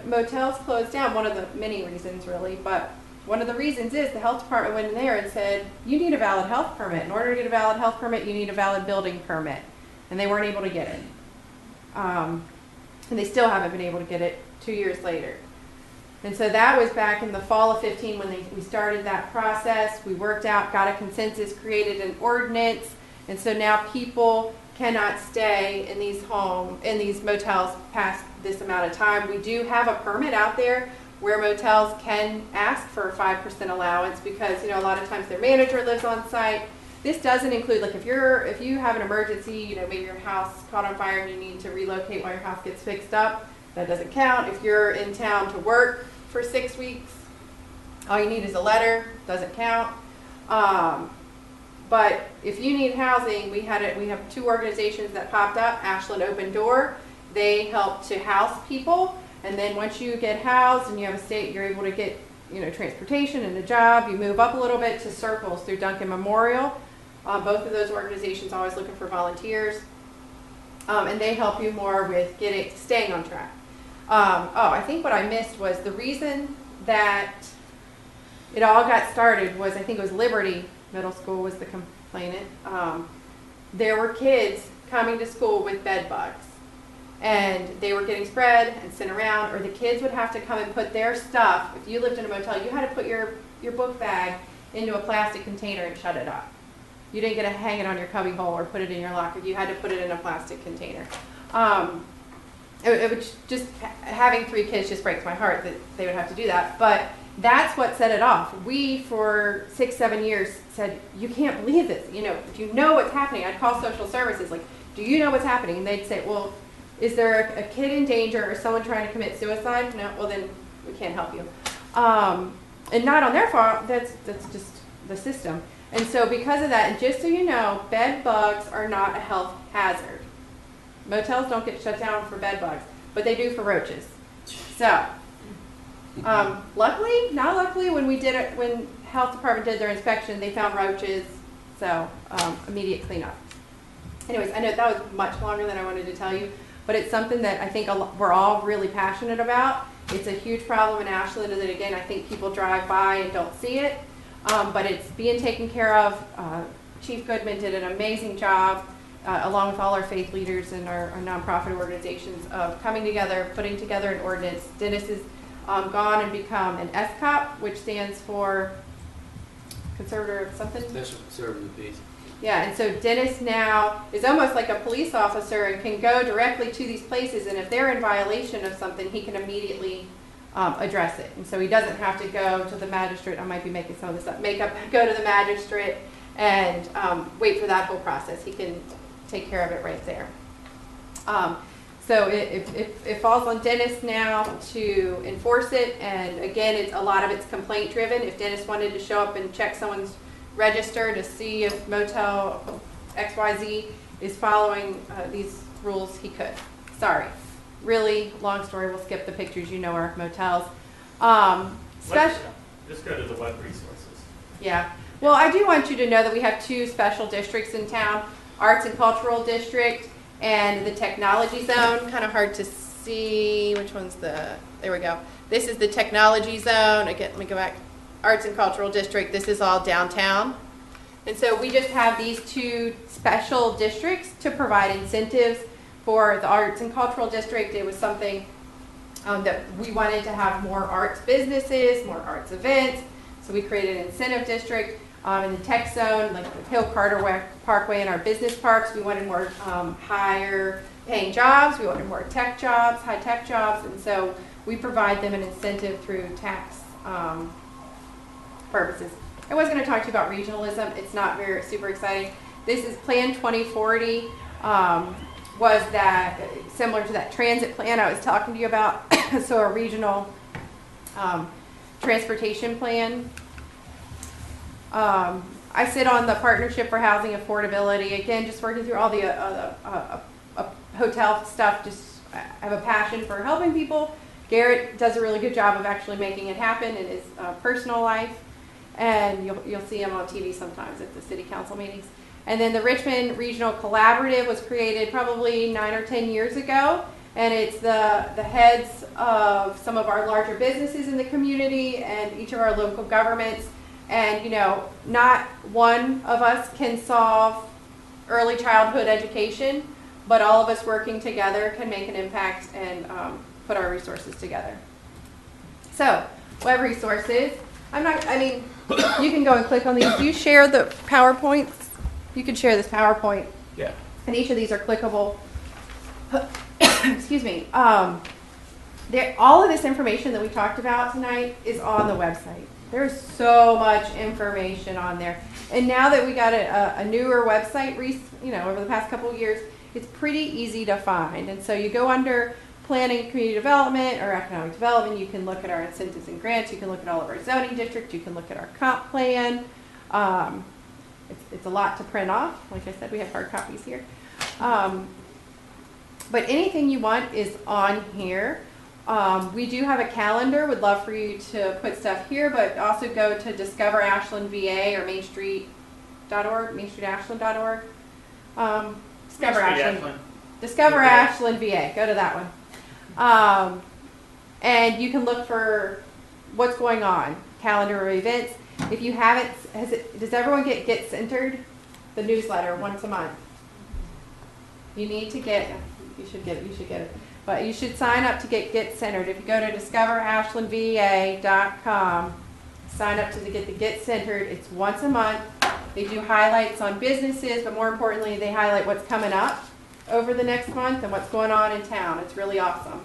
motels closed down, one of the many reasons really, but one of the reasons is the health department went in there and said, you need a valid health permit. In order to get a valid health permit, you need a valid building permit. And they weren't able to get it. And they still haven't been able to get it 2 years later. And so that was back in the fall of 15 when we started that process. We worked out, got a consensus, created an ordinance. And so now people cannot stay in these motels past this amount of time. We do have a permit out there where motels can ask for a 5% allowance because, you know, a lot of times their manager lives on site. This doesn't include, like, if you have an emergency, you know, maybe your house caught on fire and you need to relocate while your house gets fixed up, that doesn't count. If you're in town to work for 6 weeks, all you need is a letter, doesn't count. But if you need housing, we have 2 organizations that popped up, Ashland Open Door. They help to house people. And then once you get housed and you have a state, you're able to get, you know, transportation and a job. You move up a little bit to Circles through Duncan Memorial. Both of those organizations always looking for volunteers. And they help you more with staying on track. I think what I missed was the reason that it all got started was, I think it was Liberty Middle School was the complainant. There were kids coming to school with bed bugs. And they were getting spread and sent around, or the kids would have to come and put their stuff. If you lived in a motel, you had to put your book bag into a plastic container and shut it up. You didn't get to hang it on your cubby hole or put it in your locker. You had to put it in a plastic container. It was just, having 3 kids just breaks my heart that they would have to do that. But that's what set it off. We, for 6-7 years, said, you can't believe this. You know, if you know what's happening, I'd call social services, like, do you know what's happening? And they'd say, well, is there a kid in danger or someone trying to commit suicide? No, well then we can't help you. And not on their fault, that's just the system. And so because of that, and just so you know, bed bugs are not a health hazard. Motels don't get shut down for bed bugs, but they do for roaches. So, luckily, not luckily, when health department did their inspection, they found roaches, so immediate cleanup. Anyways, I know that was much longer than I wanted to tell you, but it's something that I think we're all really passionate about. It's a huge problem in Ashland, and again, I think people drive by and don't see it, but it's being taken care of. Chief Goodman did an amazing job, along with all our faith leaders and our nonprofit organizations, of coming together, putting together an ordinance. Dennis has gone and become an SCOP, which stands for conservative something? Special conservative piece. Yeah, and so Dennis now is almost like a police officer and can go directly to these places, and if they're in violation of something, he can immediately address it. And so he doesn't have to go to the magistrate, I might be making some of this up, go to the magistrate and wait for that whole process. He can take care of it right there. So it falls on Dennis now to enforce it, and again, a lot of it's complaint driven. If Dennis wanted to show up and check someone's register to see if motel XYZ is following these rules, he could. Sorry. Really long story. We'll skip the pictures. You know our motels. Just go to the web resources. Yeah. Well, I do want you to know that we have 2 special districts in town, Arts and Cultural District and the Technology Zone. Kind of hard to see which one's there we go. This is the Technology Zone. Again, let me go back. Arts and Cultural District, this is all downtown. And so we just have these 2 special districts to provide incentives for the Arts and Cultural District. It was something that we wanted to have more arts businesses, more arts events. So we created an incentive district. In the tech zone, like the Hill Carter Parkway and our business parks, we wanted more higher paying jobs. We wanted more tech jobs, high tech jobs. And so we provide them an incentive through tax purposes. I was going to talk to you about regionalism. It's not very super exciting. This is Plan 2040. Was that similar to that transit plan I was talking to you about? So a regional transportation plan. I sit on the Partnership for Housing Affordability. Again, just working through all the hotel stuff. Just I have a passion for helping people. Garrett does a really good job of actually making it happen in his personal life. and you'll see them on TV sometimes at the city council meetings. And then the Richmond Regional Collaborative was created probably 9 or 10 years ago, and it's the heads of some of our larger businesses in the community and each of our local governments. And you know, not one of us can solve early childhood education, but all of us working together can make an impact and put our resources together. So, web resources. You can go and click on these. Do you share the PowerPoints? You can share this PowerPoint. Yeah. And each of these are clickable. Excuse me. All of this information that we talked about tonight is on the website. There's so much information on there. And now that we got a newer website, over the past couple of years, it's pretty easy to find. And so you go under Planning, Community Development, or Economic Development. You can look at our incentives and grants. You can look at all of our zoning districts. You can look at our comp plan. It's a lot to print off. Like I said, we have hard copies here. But anything you want is on here. We do have a calendar. Would love for you to put stuff here, but also go to Discover Ashland VA or mainstreet.org, mainstreetashland.org. Discover Ashland VA. Go to that one. And you can look for what's going on, calendar of events. If you haven't, does everyone get centered? The newsletter once a month. You need to get, you should get it. But you should sign up to get centered. If you go to discoverashlandva.com, sign up to get the Get Centered. It's once a month. They do highlights on businesses, but more importantly, they highlight what's coming up over the next month and what's going on in town. It's really awesome.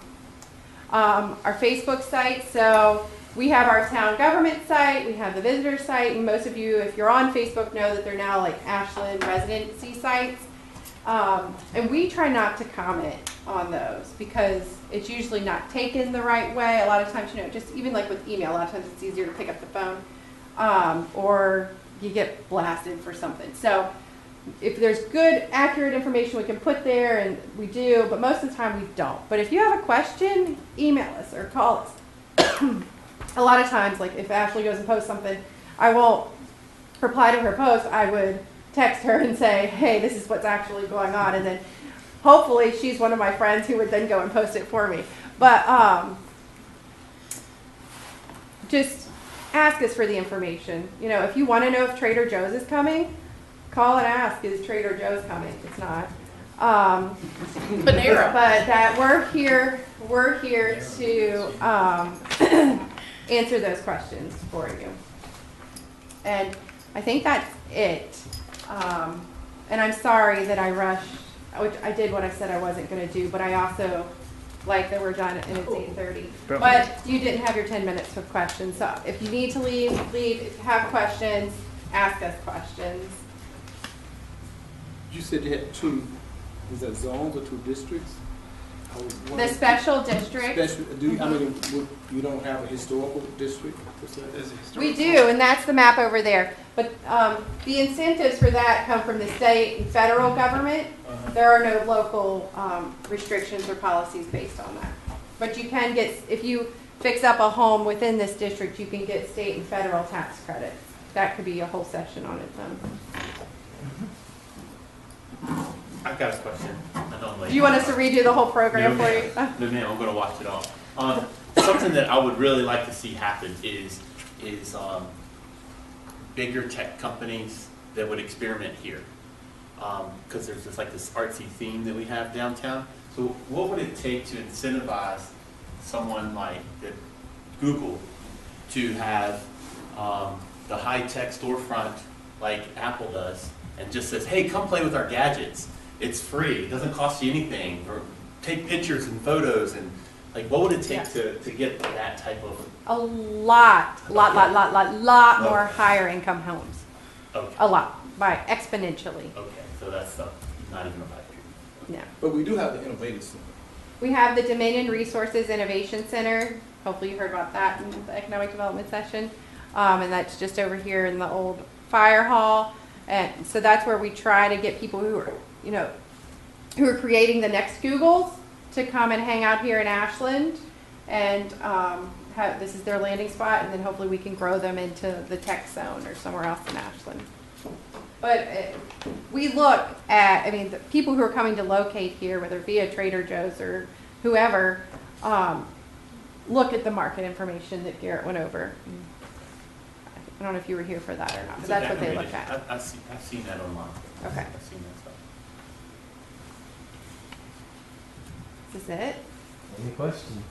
Our Facebook site, so we have our town government site, we have the visitor site, and most of you, if you're on Facebook, know that they're now like Ashland residency sites. And we try not to comment on those because it's usually not taken the right way. A lot of times, just even like with email, a lot of times it's easier to pick up the phone, or you get blasted for something. So if there's good, accurate information we can put there, and we do, but most of the time we don't. But if you have a question, email us or call us. A lot of times, like if Ashley goes and posts something, I won't reply to her post. I would text her and say, hey, this is what's actually going on. And then hopefully she's one of my friends who would then go and post it for me. But just ask us for the information. If you want to know if Trader Joe's is coming, call and ask, is Trader Joe's coming? It's not. Panera. But that we're here to answer those questions for you. And I think that's it. And I'm sorry that I rushed, which I did what I said I wasn't going to do, but I also like that we're done and it's 8:30. But you didn't have your 10 minutes with questions. So if you need to leave. If you have questions, ask us questions. You said you had two, is that zones or two districts? The special district. You don't have a historical district? We do, and that's the map over there. But the incentives for that come from the state and federal government. There are no local restrictions or policies based on that. But you can get, if you fix up a home within this district, you can get state and federal tax credits. That could be a whole session on its own. I've got a question. I know I'm late. Do you want us to redo the whole program for you? No, ma'am, I'm going to watch it all. Something that I would really like to see happen is bigger tech companies that would experiment here. Because there's just like this artsy theme that we have downtown. So what would it take to incentivize someone like Google to have the high-tech storefront like Apple does and just says, hey, come play with our gadgets. It's free. It doesn't cost you anything. Or take pictures and photos. And like, what would it take to get that type of... A lot more higher income homes. Okay. A lot, by exponentially. Okay, so that's not even a pipe dream. No. But we do have the Innovation Center. We have the Dominion Resources Innovation Center. Hopefully you heard about that in the economic development session. And that's just over here in the old fire hall. And so that's where we try to get people who are, who are creating the next Googles to come and hang out here in Ashland and this is their landing spot, and then hopefully we can grow them into the tech zone or somewhere else in Ashland. But we look at, I mean, the people who are coming to locate here, whether it be a Trader Joe's or whoever, look at the market information that Garrett went over. I don't know if you were here for that or not, but that's what they look at. I've seen that online. Okay. I've seen that stuff. Is this it? Any questions?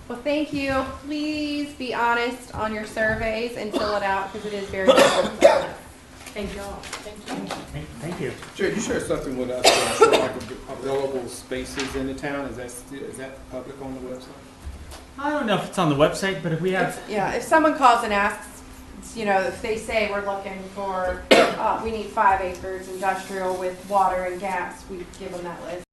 Well, thank you. Please be honest on your surveys and fill it out because it is very important. Thank you all. Thank you. Thank you. Jared, you shared something with us, for like available spaces in the town. Is that public on the website? I don't know if it's on the website, but if we have, Yeah, if someone calls and asks, you know, if they say we're looking for, we need 5 acres industrial with water and gas, we give them that list.